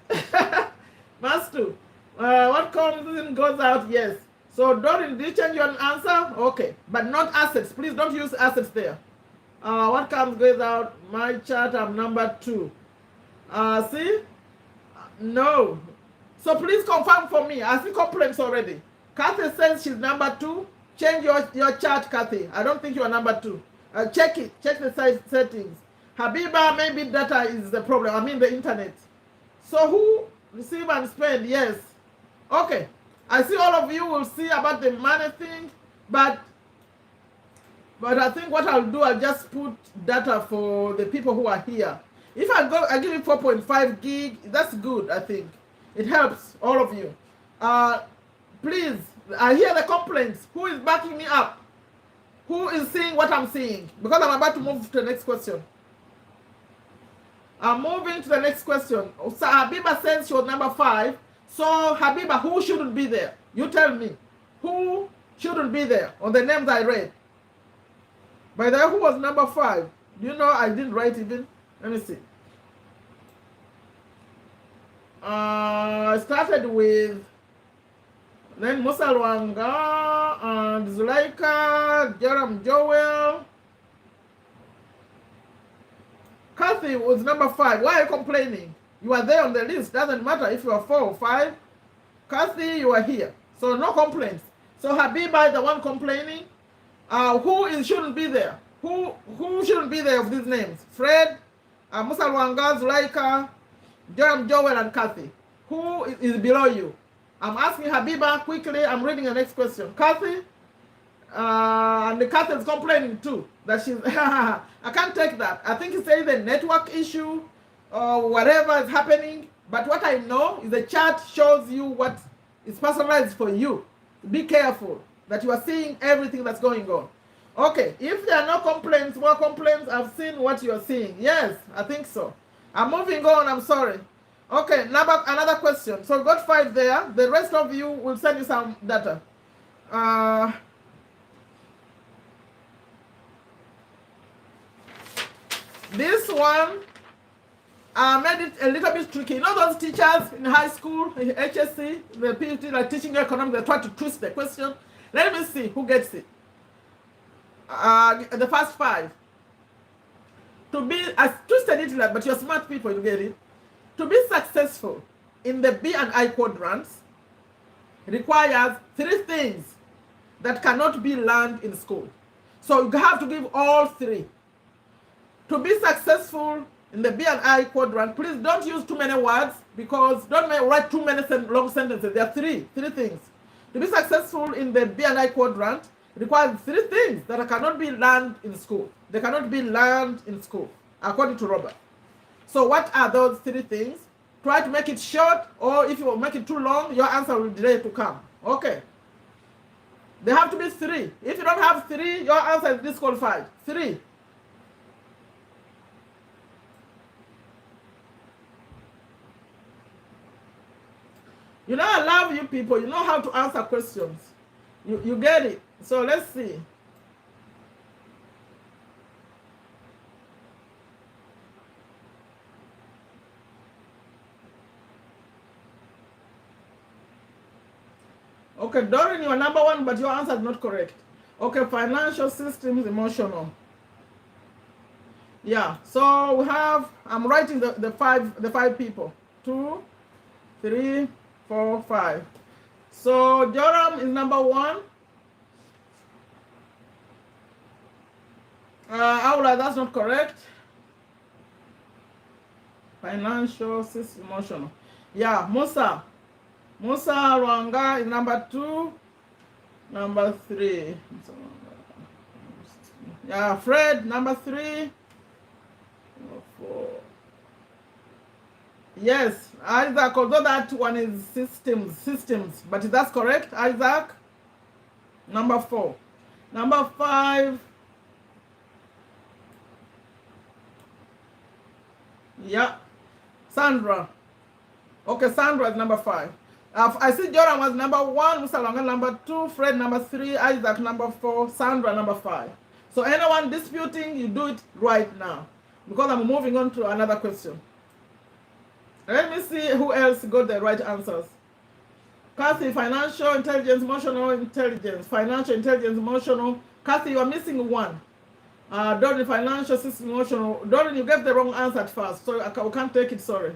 Speaker 1: Must do. What comes in goes out. Yes. So Doreen, did you change your answer? Okay, but not assets. Please don't use assets there. What comes goes out. My chart, I'm number 2. See? No. So please confirm for me. I see complaints already. Kathy says she's number 2. Change your chart, Kathy. I don't think you are number 2. Check it. Check the settings. Habiba, maybe data is the problem. I mean the internet. So who receive and spend? Yes. Okay. I see all of you will see about the money thing, but I think what I'll do, I'll just put data for the people who are here. If I give you 4.5 gig, that's good, I think. It helps all of you. Please, I hear the complaints. Who is backing me up? Who is seeing what I'm seeing? Because I'm about to move to the next question. I'm moving to the next question. So Habiba says she was number 5. So Habiba, who shouldn't be there? You tell me. Who shouldn't be there on the names I read? By the way, who was number 5? Do you know I didn't write even? Let me see. I started with then Musa Lwanga and Zulaika, Joram Joel. Kathy was number 5. Why are you complaining? You are there on the list. Doesn't matter if you are 4 or 5. Kathy, you are here. So no complaints. So Habiba is the one complaining. Who shouldn't be there? Who shouldn't be there of these names? Fred, Musa Lwanga, Zulaika, Joram Joel, and Kathy. Who is below you? I'm asking Habiba quickly. I'm reading the next question. Kathy, and the Kathy is complaining too. That she's, I can't take that. I think it's either network issue or whatever is happening. But what I know is the chart shows you what is personalized for you. Be careful that you are seeing everything that's going on. Okay, if there are no complaints, more complaints, I've seen what you're seeing. Yes, I think so. I'm moving on, I'm sorry. Okay, now another question. So got 5 there. The rest of you will send you some data. This one, made it a little bit tricky. You know those teachers in high school, HSC, the PhD, like teaching economics, they try to twist the question. Let me see who gets it. The first 5. I twisted it, but you're smart people, you get it. To be successful in the B and I quadrants requires 3 things that cannot be learned in school. So you have to give all 3. To be successful in the B and I quadrant, please don't use too many words, because don't write too many long sentences. There are 3 things. To be successful in the B&I quadrant requires 3 things that cannot be learned in school. They cannot be learned in school, according to Robert. So what are those 3 things? Try to make it short, or if you make it too long, your answer will delay to come. Okay. They have to be 3. If you don't have 3, your answer is disqualified. 3. You know, I love you people. You know how to answer questions. You get it. So let's see. Okay, Doreen, you are number 1, but your answer is not correct. Okay, financial systems, emotional. Yeah, so we have, I'm writing the five people. 2, 3, 4, 5. So Joram is number 1. Aula, that's not correct. Financial system, emotional. Yeah, Musa Rwanga is number 2. Number 3. Yeah, Fred, number 3. 4. Yes, Isaac, although that one is systems, but that's correct, Isaac. Number 4. Number 5. Yeah, Sandra. Okay, Sandra is number 5. I see Joram was number 1, Musa Longa number 2, Fred number 3, Isaac number 4, Sandra number 5. So anyone disputing, you do it right now, because I'm moving on to another question. Let me see who else got the right answers. Kathy, financial intelligence, emotional intelligence. Financial intelligence, emotional. Kathy, you are missing 1. Doreen, financial system, emotional. Doreen, you gave the wrong answer at first, so we can't take it, sorry.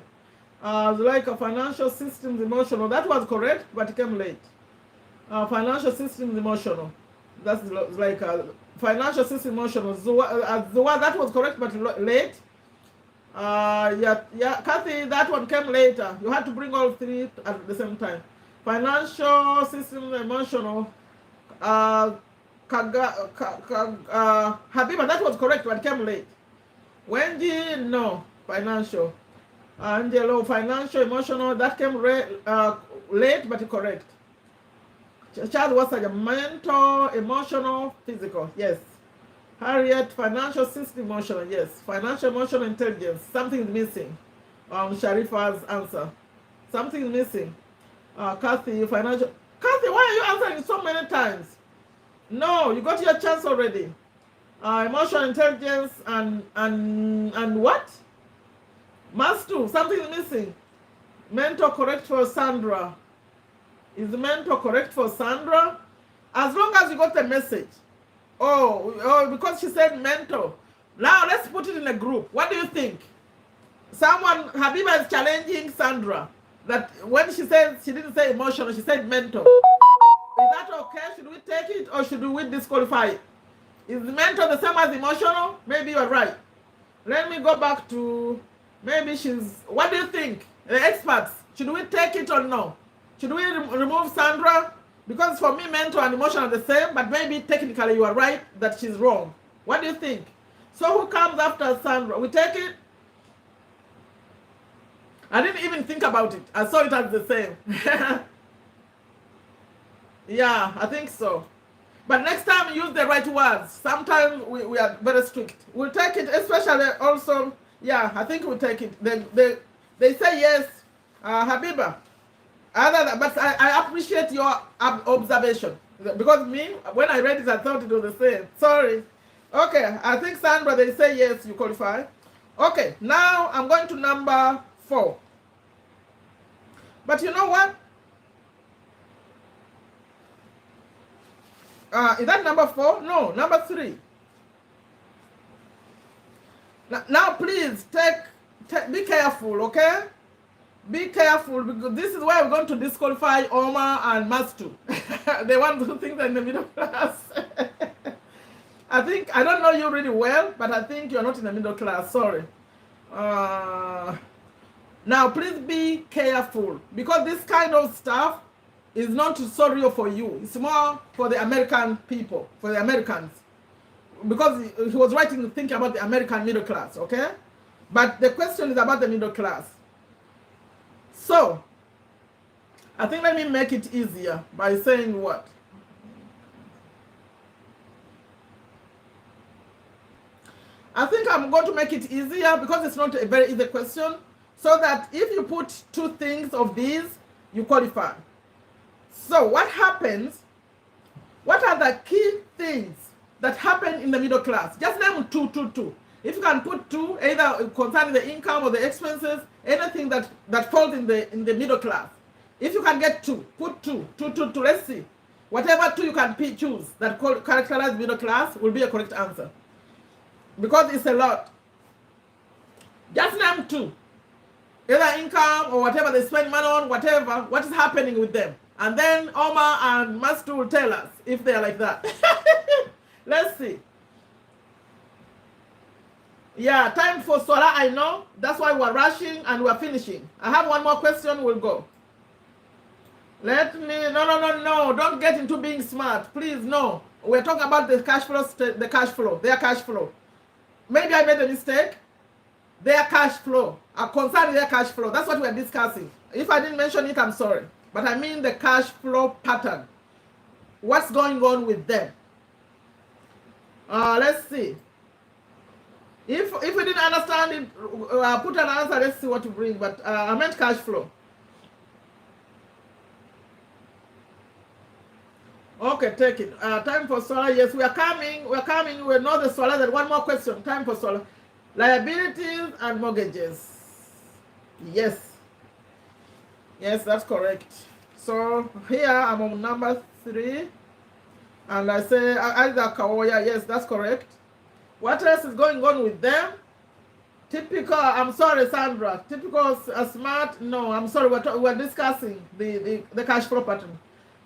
Speaker 1: Like a financial systems, emotional. That was correct, but it came late. Financial systems, emotional. That's like financial system, emotional. Zua, that was correct, but late. Yeah, Kathy, that one came later. You had to bring all 3 at the same time. Financial systems, emotional. Habiba, that was correct, but came late. Wendy, no, financial. Angelo, financial, emotional, that came late, but correct. Child was like a mental, emotional, physical, yes. Harriet, financial system, emotional, yes. Financial, emotional, intelligence, something is missing. Sherifa's answer. Something is missing. Kathy, financial. Kathy, why are you answering so many times? No, you got your chance already. Emotional intelligence and what? Must do. Something is missing. Mentor correct for Sandra. Is the mentor correct for Sandra? As long as you got the message. Oh, because she said mentor. Now let's put it in a group. What do you think? Habiba is challenging Sandra. That when she said, she didn't say emotional, she said mentor. Is that okay? Should we take it or should we disqualify it? Is mentor the same as emotional? Maybe you're right. Let me go back to, maybe she's, what do you think? The experts, should we take it or no? Should we remove Sandra? Because for me, mentor and emotional are the same, but maybe technically you are right that she's wrong. What do you think? So who comes after Sandra? We take it? I didn't even think about it. I saw it as the same. Yeah, I think so. But next time, use the right words. Sometimes we are very strict. We'll take it, especially also, yeah, I think we'll take it. They say yes, Habiba. But I appreciate your observation. Because me, when I read it, I thought it was the same. Sorry. Okay, I think Sandra, they say yes, you qualify. Okay, now I'm going to number 4. But you know what? Is that number 4? No, number 3. Now please, be careful, okay? Be careful, because this is where we're going to disqualify Omar and Mastu. They want to think they're in the middle class. I don't know you really well, but I think you're not in the middle class, sorry. Now please be careful, because this kind of stuff, is not so real for you. It's more for the American people, for the Americans. Because he was thinking about the American middle class, okay? But the question is about the middle class. So, I think let me make it easier by saying what? I think I'm going to make it easier because it's not a very easy question, so that if you put two things of these, you qualify. So what happens? What are the key things that happen in the middle class? Just name two. If you can put two, either concerning the income or the expenses, anything that falls in the middle class. If you can get two, put two. Let's see. Whatever two you can choose that characterize middle class will be a correct answer. Because it's a lot. Just name two. Either income or whatever they spend money on, whatever, what is happening with them. And then Omar and Master will tell us if they are like that. Let's see. Yeah, time for Sola, I know. That's why we're rushing and we're finishing. I have one more question, we'll go. No. Don't get into being smart. Please, no. We're talking about the cash flow, their cash flow. Maybe I made a mistake. Their cash flow. Concerning their cash flow. That's what we're discussing. If I didn't mention it, I'm sorry. But I mean the cash flow pattern. What's going on with them? Let's see. If we didn't understand it, put an answer. Let's see what to bring. But I meant cash flow. Okay, take it. Time for Solar. Yes, we are coming. We know the Solar. Then one more question. Time for Solar. Liabilities and mortgages. Yes. Yes, that's correct. So here I'm on number 3. And I say either Kawoya. Yes, that's correct. What else is going on with them? Typical, I'm sorry, Sandra. Typical smart. No, I'm sorry. We're discussing the cash flow pattern.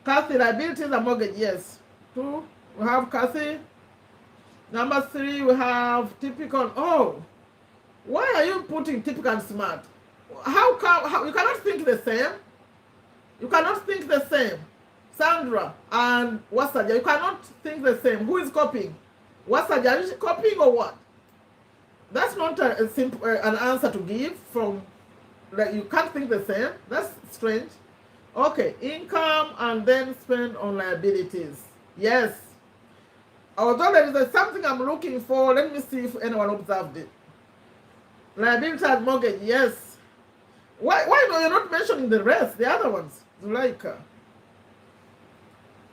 Speaker 1: Kathy, liabilities and mortgage, yes. 2, we have Kathy. Number 3, we have typical. Oh, why are you putting typical and smart? How you cannot think the same? You cannot think the same. Sandra and Wasaja, you cannot think the same. Who is copying? Wasaja, are you copying or what? That's not a simple an answer to give from, like, you can't think the same. That's strange. Okay, income and then spend on liabilities. Yes. Although there is something I'm looking for, let me see if anyone observed it. Liability and mortgage, yes. Why no, you're not mentioning the rest, the other ones? Zuleika.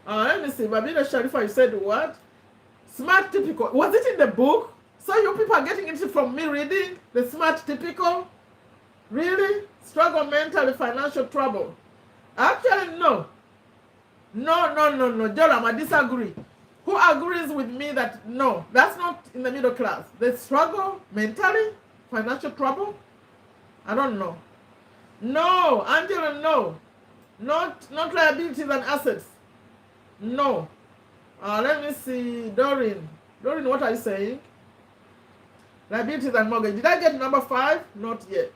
Speaker 1: Let me see. Babina Sherifa, you said what? Smart typical. Was it in the book? So you people are getting it from me reading the smart typical? Really? Struggle mentally, financial trouble. Actually, no. No. Joram, I disagree. Who agrees with me that no, that's not in the middle class? They struggle mentally, financial trouble? I don't know. No, Angela, no. Not liabilities and assets. No. Let me see. Doreen, what are you saying? Liabilities and mortgage. Did I get number 5? Not yet.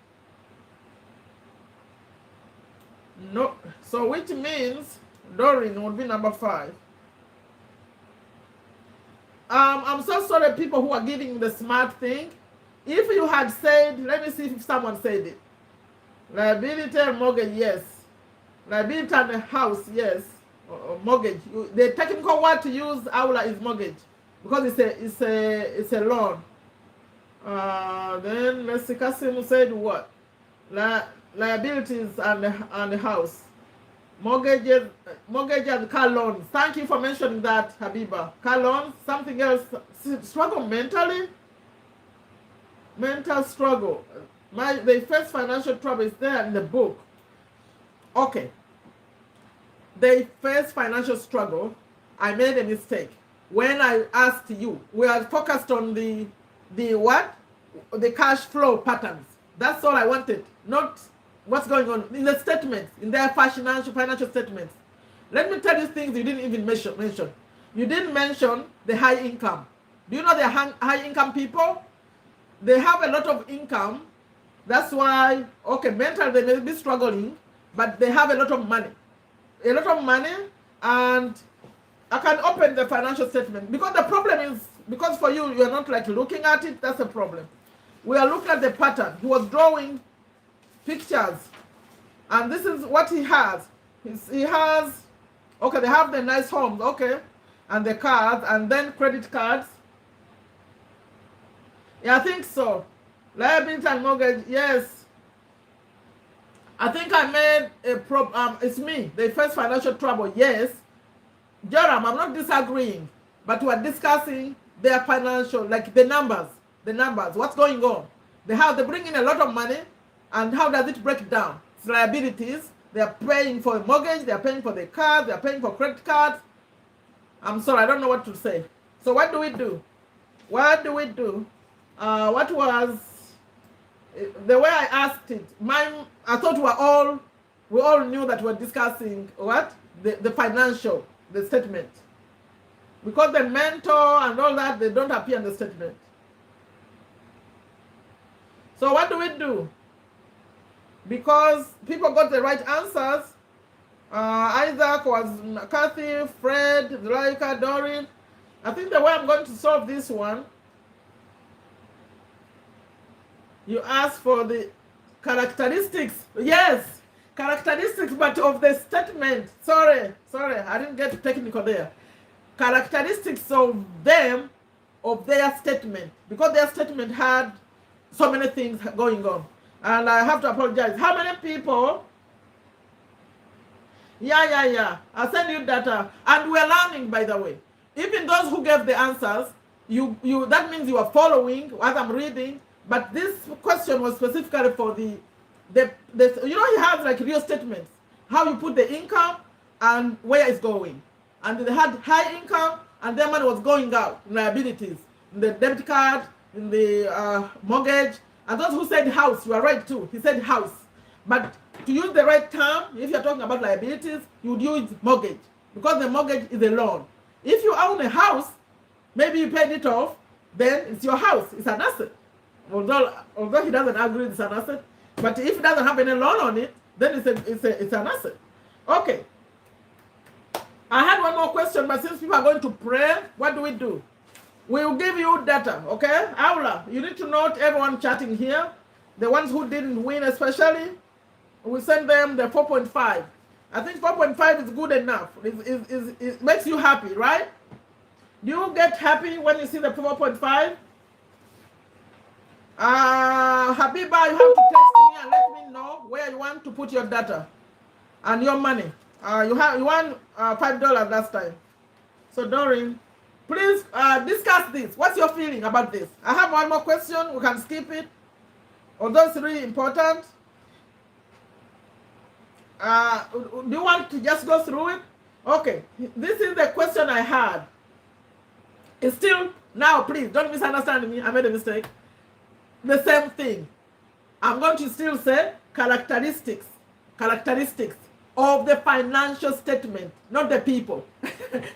Speaker 1: No. So which means Doreen would be number 5. I'm so sorry, people who are giving the smart thing. If you had said, let me see if someone said it. Liability and mortgage, yes. Liability and a house, yes. Or mortgage. The technical word to use, Aula, is mortgage, because it's a loan. Then let's see. Kasim said what? Liabilities and the house. Mortgages and car loans. Thank you for mentioning that, Habiba. Car loans, something else. Struggle mentally. Mental struggle. The first financial trouble is there in the book. Okay. The first financial struggle, I made a mistake. When I asked you, we are focused on the what? The cash flow patterns. That's all I wanted. Not what's going on in the statements, in their financial statements. Let me tell you things you didn't even mention. You didn't mention the high income. Do you know the high income people? They have a lot of income. That's why, okay, mentally they may be struggling, but they have a lot of money. a lot of money, and I can open the financial statement. Because the problem is, because for you, you're not like looking at it, that's the problem. We are looking at the pattern. He was drawing pictures, and this is what he has. He has, okay, they have the nice homes, okay, and the cars, and then credit cards. Yeah, I think so. Liability and mortgage, yes. I think I made a it's me, the first financial trouble, yes. Joram, I'm not disagreeing, but we're discussing their financial, like the numbers, what's going on. They bring in a lot of money, and how does it break down? It's liabilities. They're paying for a mortgage, they're paying for the car, they're paying for credit cards. I'm sorry, I don't know what to say. So what do we do? What do we do? What was the way I asked it? I thought we all knew that we're discussing what? The financial, the statement. Because the mentor and all that, they don't appear in the statement. So what do we do? Because people got the right answers. Isaac was Kathy, Fred, Zulaika, Doreen. I think the way I'm going to solve this one, you ask for the characteristics. Yes, characteristics, but of the statement. Sorry, I didn't get technical there. Characteristics of them, of their statement. Because their statement had so many things going on. And I have to apologize. How many people? Yeah. I'll send you data. And we're learning, by the way. Even those who gave the answers, you that means you are following as I'm reading. But this question was specifically for the you know, he has like real statements. How you put the income and where it's going. And they had high income and their money was going out in liabilities, in the debit card, in the mortgage. And those who said house, you are right too. He said house. But to use the right term, if you're talking about liabilities, you would use mortgage. Because the mortgage is a loan. If you own a house, maybe you paid it off, then it's your house. It's an asset. Although he doesn't agree it's an asset. But if it doesn't have any loan on it, then it's an asset. Okay. I had one more question, but since people are going to pray, what do we do? We'll give you data, okay? Aula, you need to note everyone chatting here. The ones who didn't win especially, we send them the 4.5. I think 4.5 is good enough. It makes you happy, right? Do you get happy when you see the 4.5? Habiba, you have to text me and let me know where you want to put your data and your money. You won $5 last time. So Doreen, please discuss this. What's your feeling about this? I have one more question. We can skip it. Although it's really important. Do you want to just go through it? Okay. This is the question I had. It's still, now please don't misunderstand me. I made a mistake. The same thing. I'm going to still say characteristics of the financial statement, not the people.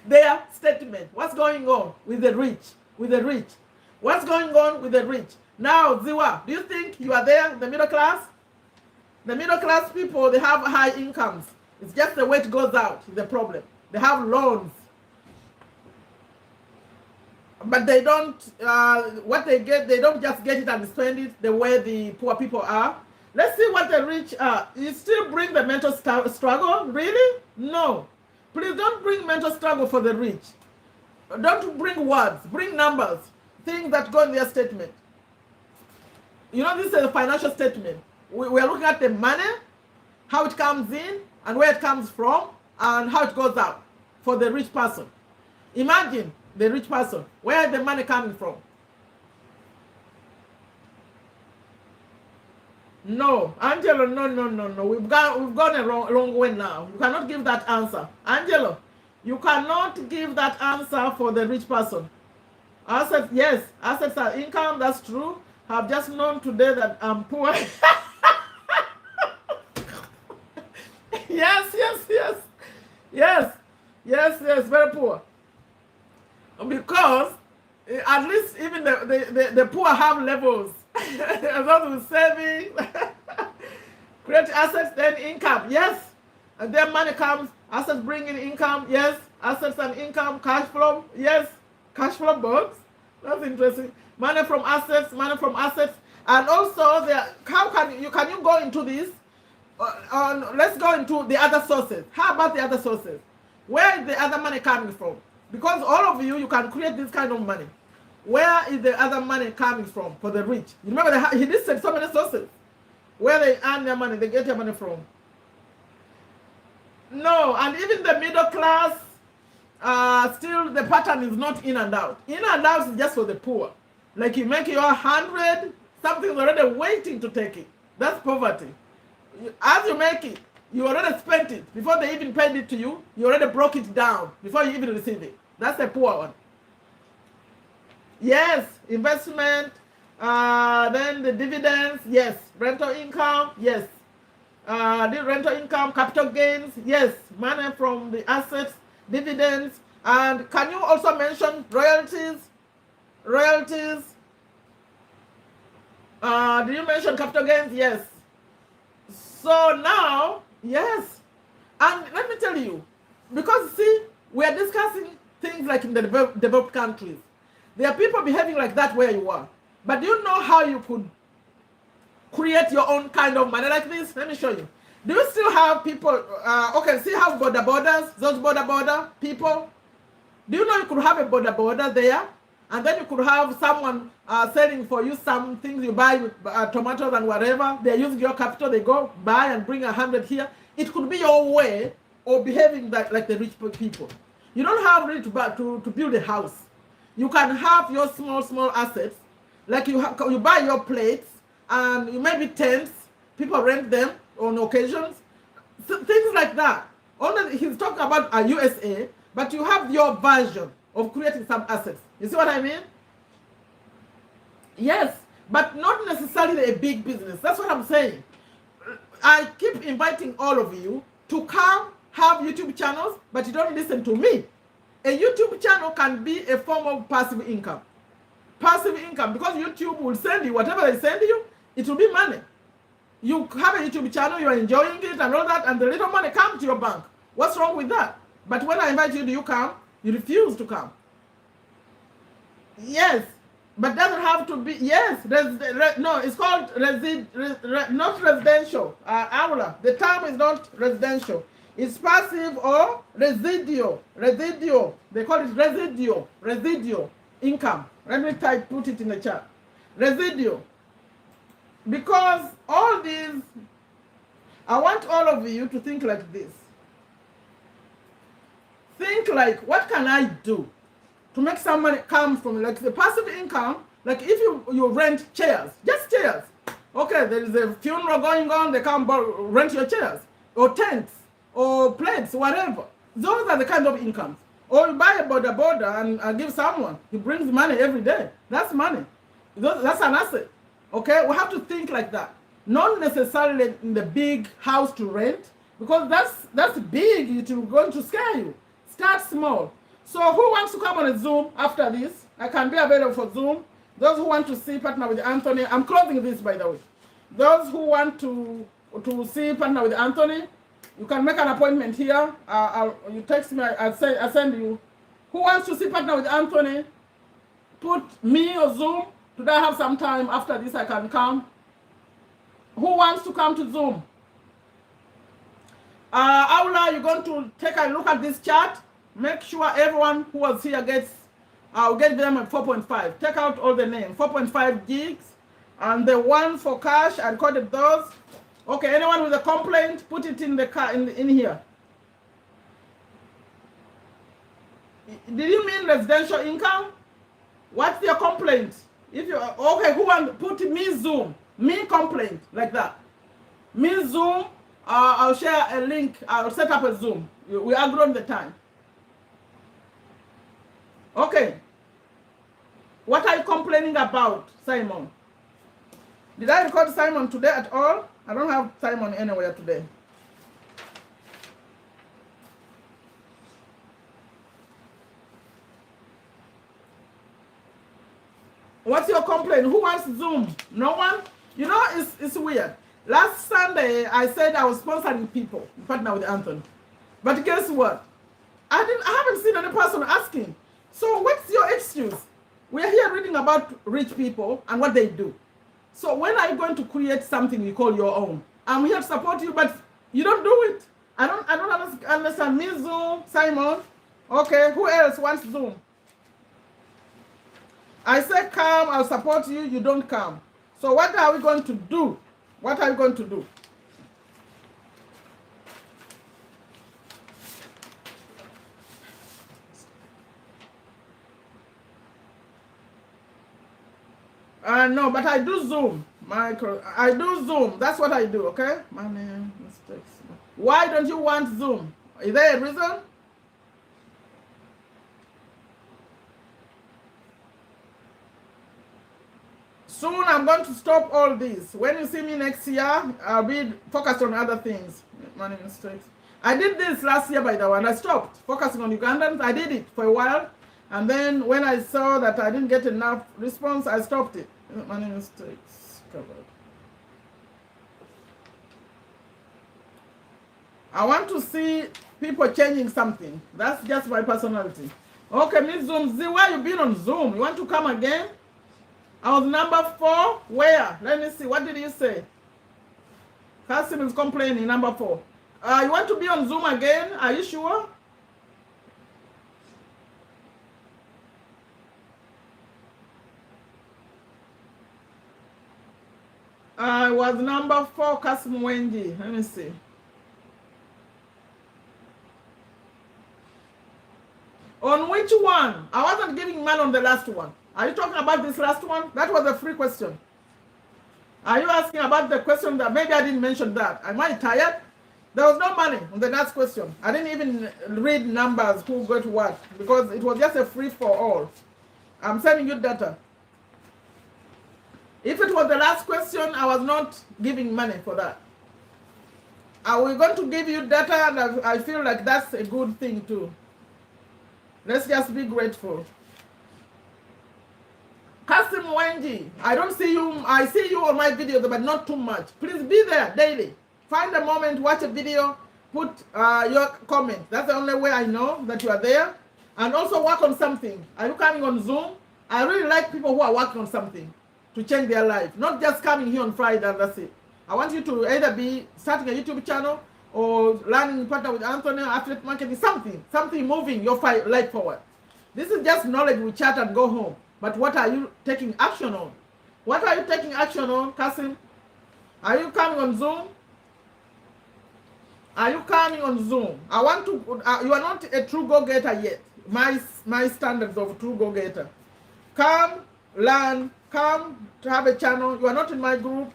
Speaker 1: Their statement. What's going on with the rich? What's going on with the rich? Now, Ziwa, do you think you are there, the middle class? The middle class people, they have high incomes. It's just the way it goes out is the problem. They have loans. But they don't, what they get, they don't just get it and spend it the way the poor people are. Let's see what the rich are. You still bring the mental struggle? Really? No. Please don't bring mental struggle for the rich. Don't bring words. Bring numbers. Things that go in their statement. You know, this is a financial statement. We are looking at the money, how it comes in, and where it comes from, and how it goes out for the rich person. Imagine the rich person. Where is the money coming from? No, Angelo, no. We've gone a wrong way now. You cannot give that answer. Angelo, you cannot give that answer for the rich person. Assets, yes, assets are income, that's true. I've just known today that I'm poor. Yes, very poor. Because at least even the poor have levels. As long as saving, create assets, then income. Yes, and then money comes Assets bring in income, yes. Assets and income, cash flow, yes. Cash flow box. That's interesting. Money from assets, and also how can you go into this? Let's go into the other sources. How about the other sources? Where is the other money coming from? Because all of you can create this kind of money. Where is the other money coming from for the rich? You remember he listed so many sources where they earn their money, they get their money from. No, and even the middle class, still the pattern is not in and out. In and out is just for the poor. Like you make your 100, something's already waiting to take it. That's poverty. As you make it, you already spent it. Before they even paid it to you, you already broke it down before you even receive it. That's the poor one. Yes, investment, then the dividends, yes. Rental income, yes. The rental income, capital gains, yes. Money from the assets, dividends. And can you also mention royalties? Royalties. Did you mention capital gains? Yes. So now, yes. And let me tell you, because see, we are discussing things like in the developed countries. There are people behaving like that where you are. But do you know how you could create your own kind of money like this? Let me show you. Do you still have people, okay, see how borders, those border people? Do you know you could have a border there? And then you could have someone selling for you some things you buy with tomatoes and whatever. They're using your capital, they go buy and bring 100 here. It could be your way of behaving like the rich people. You don't have really to build a house. You can have your small assets, like you buy your plates and you maybe tents, people rent them on occasions, so, things like that. Only he's talking about a USA, but you have your version of creating some assets. You see what I mean? Yes, but not necessarily a big business. That's what I'm saying. I keep inviting all of you to come have YouTube channels, but you don't listen to me. A YouTube channel can be a form of passive income. Passive income, because YouTube will send you whatever they send you, it will be money. You have a YouTube channel, you're enjoying it and all that, and the little money comes to your bank. What's wrong with that? But when I invite you, do you come? You refuse to come. Yes, but doesn't have to be, yes, no, it's called not residential. Aula, the term is not residential. It's passive or residual. They call it residual income. Let me put it in the chat. Residual. Because all these, I want all of you to think like this. Think like, what can I do to make some money come from, like the passive income? Like if you rent chairs, just chairs. Okay, there is a funeral going on, they come rent your chairs or tents or plates, whatever. Those are the kind of incomes. Or you buy a border and give someone. He brings money every day. That's money. That's an asset. Okay, we have to think like that. Not necessarily in the big house to rent, because that's big. It will going to scare you. Start small. So who wants to come on a Zoom after this? I can be available for Zoom. Those who want to see Partner with Anthony, I'm closing this by the way. Those who want to see Partner with Anthony, you can make an appointment here. You text me, I'll send you. Who wants to see Partner with Anthony? Put me or Zoom. Today I have some time. After this I can come. Who wants to come to Zoom? Aula, you're going to take a look at this chart. Make sure everyone who was here gets, I'll get them at 4.5. Take out all the names. 4.5 gigs. And the ones for cash, I recorded those. Okay, anyone with a complaint, put it in the car in here. Did you mean residential income? What's your complaint? If you okay, who want put me Zoom, me complaint like that. Me Zoom. I'll share a link. I'll set up a Zoom. We agree on the time. Okay. What are you complaining about, Simon? Did I record Simon today at all? I don't have Simon anywhere today. What's your complaint? Who wants Zoom? No one? You know, it's weird. Last Sunday, I said I was sponsoring people, Partner with Anthony. But guess what? I haven't seen any person asking. So what's your excuse? We are here reading about rich people and what they do. So when are you going to create something you call your own? I'm here to support you, but you don't do it. I don't understand. Me, Zoom, Simon. Okay, who else wants Zoom? I say come, I'll support you, you don't come. So what are we going to do? What are you going to do? No, but I do Zoom. I do Zoom. That's what I do, okay? My name, mistakes. Why don't you want Zoom? Is there a reason? Soon I'm going to stop all this. When you see me next year, I'll be focused on other things. Money mistakes. I did this last year, by the way, and I stopped focusing on Ugandans. I did it for a while, and then when I saw that I didn't get enough response, I stopped it. Money mistakes covered. I want to see people changing something. That's just my personality. Okay, Miss Zoom Z, where you been on Zoom? You want to come again? I was number 4. Where? Let me see. What did you say? Kasim is complaining. Number 4. You want to be on Zoom again? Are you sure? I was number 4, Kasim Wendy. Let me see. On which one? I wasn't giving money on the last one. Are you talking about this last one? That was a free question. Are you asking about the question that maybe I didn't mention that? Am I tired? There was no money on the last question. I didn't even read numbers, who got what, because it was just a free for all. I'm sending you data. If it was the last question, I was not giving money for that. Are we going to give you data? And I feel like that's a good thing too. Let's just be grateful. Kasim Wenji, I don't see you. I see you on my videos, but not too much. Please be there daily. Find a moment, watch a video, put your comment. That's the only way I know that you are there. And also work on something. Are you coming on Zoom? I really like people who are working on something to change their life. Not just coming here on Friday and that's it. I want you to either be starting a YouTube channel or learning partner with Anthony, affiliate marketing, something moving your life forward. This is just knowledge. We chat and go home. But what are you taking action on? What are you taking action on, Kasim? Are you coming on Zoom? Are you coming on Zoom? I want to, you are not a true go-getter yet. My standards of true go-getter. Come, learn, come to have a channel. You are not in my group.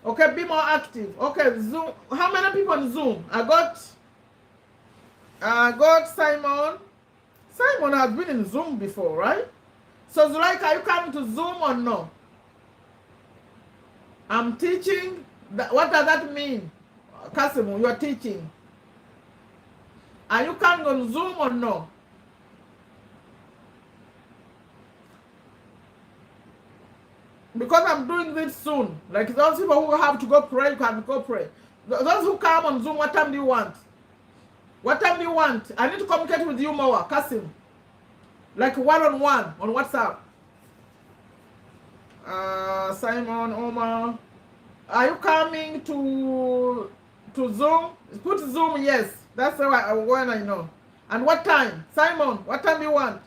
Speaker 1: Okay, be more active. Okay, Zoom. How many people on Zoom? I got Simon. Simon has been in Zoom before, right? So Zuleika, are you coming to Zoom or no? I'm teaching. What does that mean? Kasim, you are teaching. Are you coming on Zoom or no? Because I'm doing this soon. Like those people who have to go pray, you can go pray. Those who come on Zoom, what time do you want? What time do you want? I need to communicate with you more, Kasim. Like one-on-one on WhatsApp. Simon, Omar. Are you coming to Zoom? Put Zoom, yes. That's when I know. And what time? Simon, what time do you want?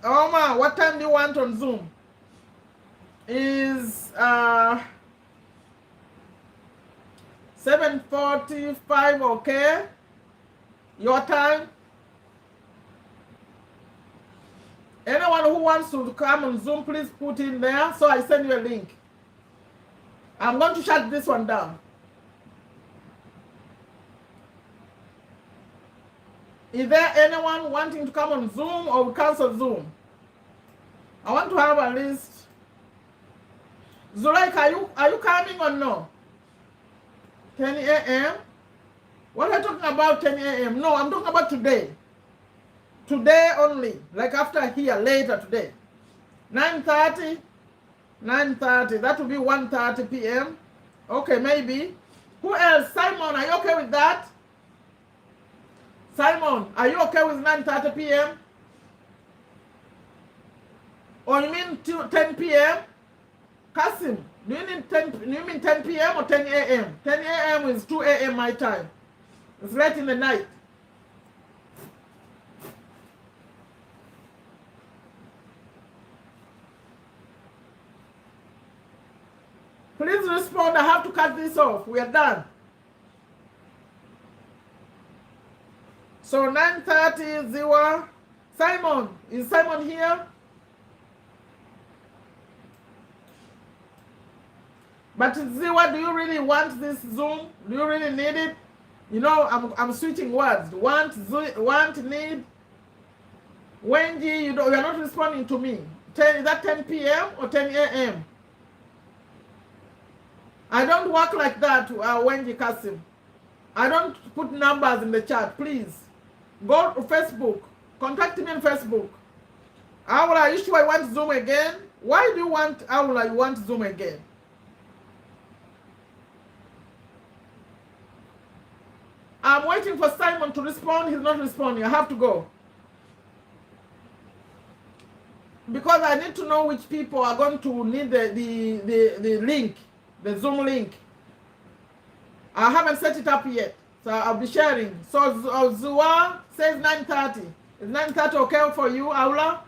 Speaker 1: Omar, what time do you want on Zoom? Is 7:45 okay? Your time? Anyone who wants to come on Zoom, please put in there. So I send you a link. I'm going to shut this one down. Is there anyone wanting to come on Zoom or cancel Zoom? I want to have at least. Zuleika, are you coming or no? 10 a.m. What are you talking about 10 a.m.? No, I'm talking about today. Today only, like after here, later today. 9:30, 9:30, that will be 1:30 p.m. Okay, maybe. Who else? Simon, are you okay with that? Simon, are you okay with 9:30 p.m.? Or you mean 10 p.m.? Kasim, do you mean 10 p.m. or 10 a.m.? 10 a.m. is 2 a.m. my time. It's late in the night. Please respond. I have to cut this off. We are done. So 9:30, Ziwa. Simon, is Simon here? But Ziwa, do you really want this Zoom? Do you really need it? You know, I'm switching words. Want, need. Wenji, you're not responding to me. Is that 10 p.m. or 10 a.m.? I don't work like that, Wenji Kasim. I don't put numbers in the chat, please. Go to Facebook. Contact me on Facebook. Aula, are you sure I want Zoom again? Why do you want, Aula, you want Zoom again? I'm waiting for Simon to respond. He's not responding. I have to go. Because I need to know which people are going to need the link, the Zoom link. I haven't set it up yet, so I'll be sharing. So Zua says 9:30. Is 9:30 okay for you, Aula?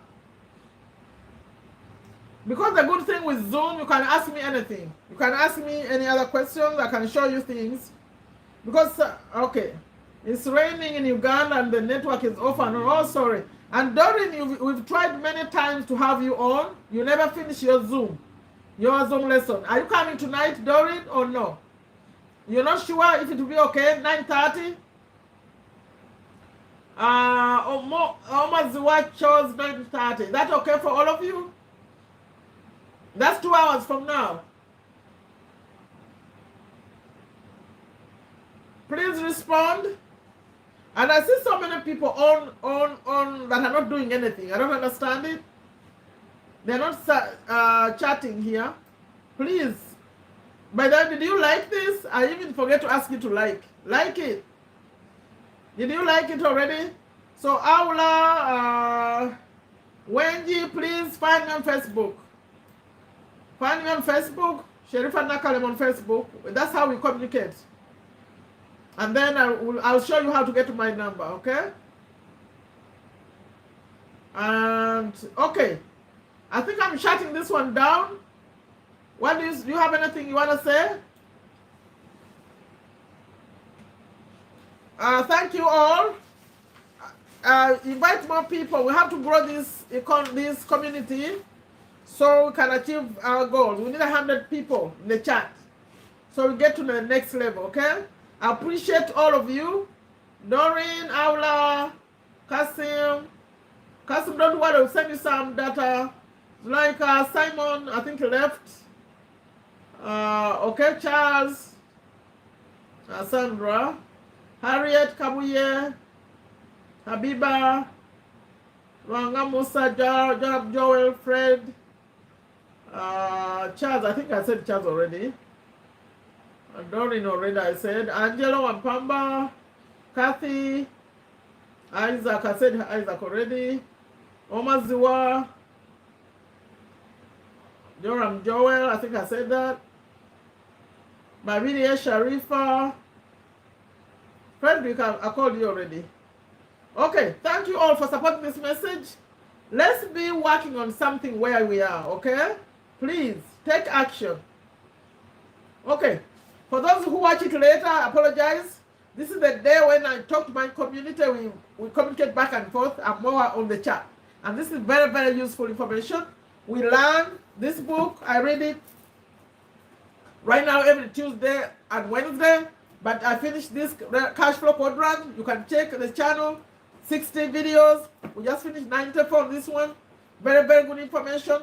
Speaker 1: Because the good thing with Zoom, you can ask me anything. You can ask me any other questions. I can show you things. Because, okay, it's raining in Uganda and the network is off and on. Oh, sorry. And Doreen, we've tried many times to have you on. You never finish your Zoom lesson. Are you coming tonight, Doreen, or no? You're not sure if it will be okay? 9:30? Almost what chose 9:30. Is that okay for all of you? That's 2 hours from now. Please respond. And I see so many people on that are not doing anything. I don't understand it. They're not chatting here. Please. By the way, did you like this? I even forget to ask you to like. Like it. Did you like it already? So Aula, Wenji, please find me on Facebook. Find me on Facebook. Sherifa Nakalema on Facebook. That's how we communicate. And then I'll show you how to get to my number, okay? And, okay. I think I'm shutting this one down. What do you have anything you want to say? Thank you all. Invite more people. We have to grow this community so we can achieve our goals. We need 100 people in the chat so we get to the next level, okay? I appreciate all of you. Doreen, Aula, Kasim. Kasim, don't worry, we'll send you some data. Like Simon, I think he left. Okay, Charles, Sandra, Harriet, Kabuye, Habiba, Ranga Musa, Joel, Fred, Charles, I think I said Charles already. Doreen already I said. Angelo and Pamba, Kathy, Isaac, I said Isaac already. Omaziwa, Joram Joel, I think I said that. Mabidia Sherifa. Frederick, I called you already. Okay, thank you all for supporting this message. Let's be working on something where we are, okay? Please, take action. Okay. For those who watch it later, I apologize. This is the day when I talk to my community. We communicate back and forth. I'm more on the chat. And this is very, very useful information. We learn this book. I read it right now every Tuesday and Wednesday. But I finished this cash flow quadrant. You can check the channel. 60 videos. We just finished 94 on this one. Very, very good information.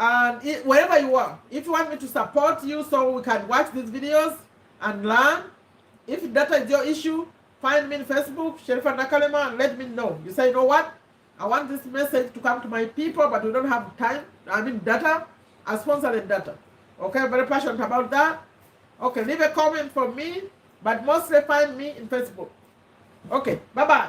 Speaker 1: And wherever you are, if you want me to support you so we can watch these videos and learn, if data is your issue, find me on Facebook, Sherifa Nakalema, and let me know. You say, you know what? I want this message to come to my people, but we don't have time. Data. I sponsor the data. Okay, very passionate about that. Okay, leave a comment for me, but mostly find me in Facebook. Okay, bye-bye.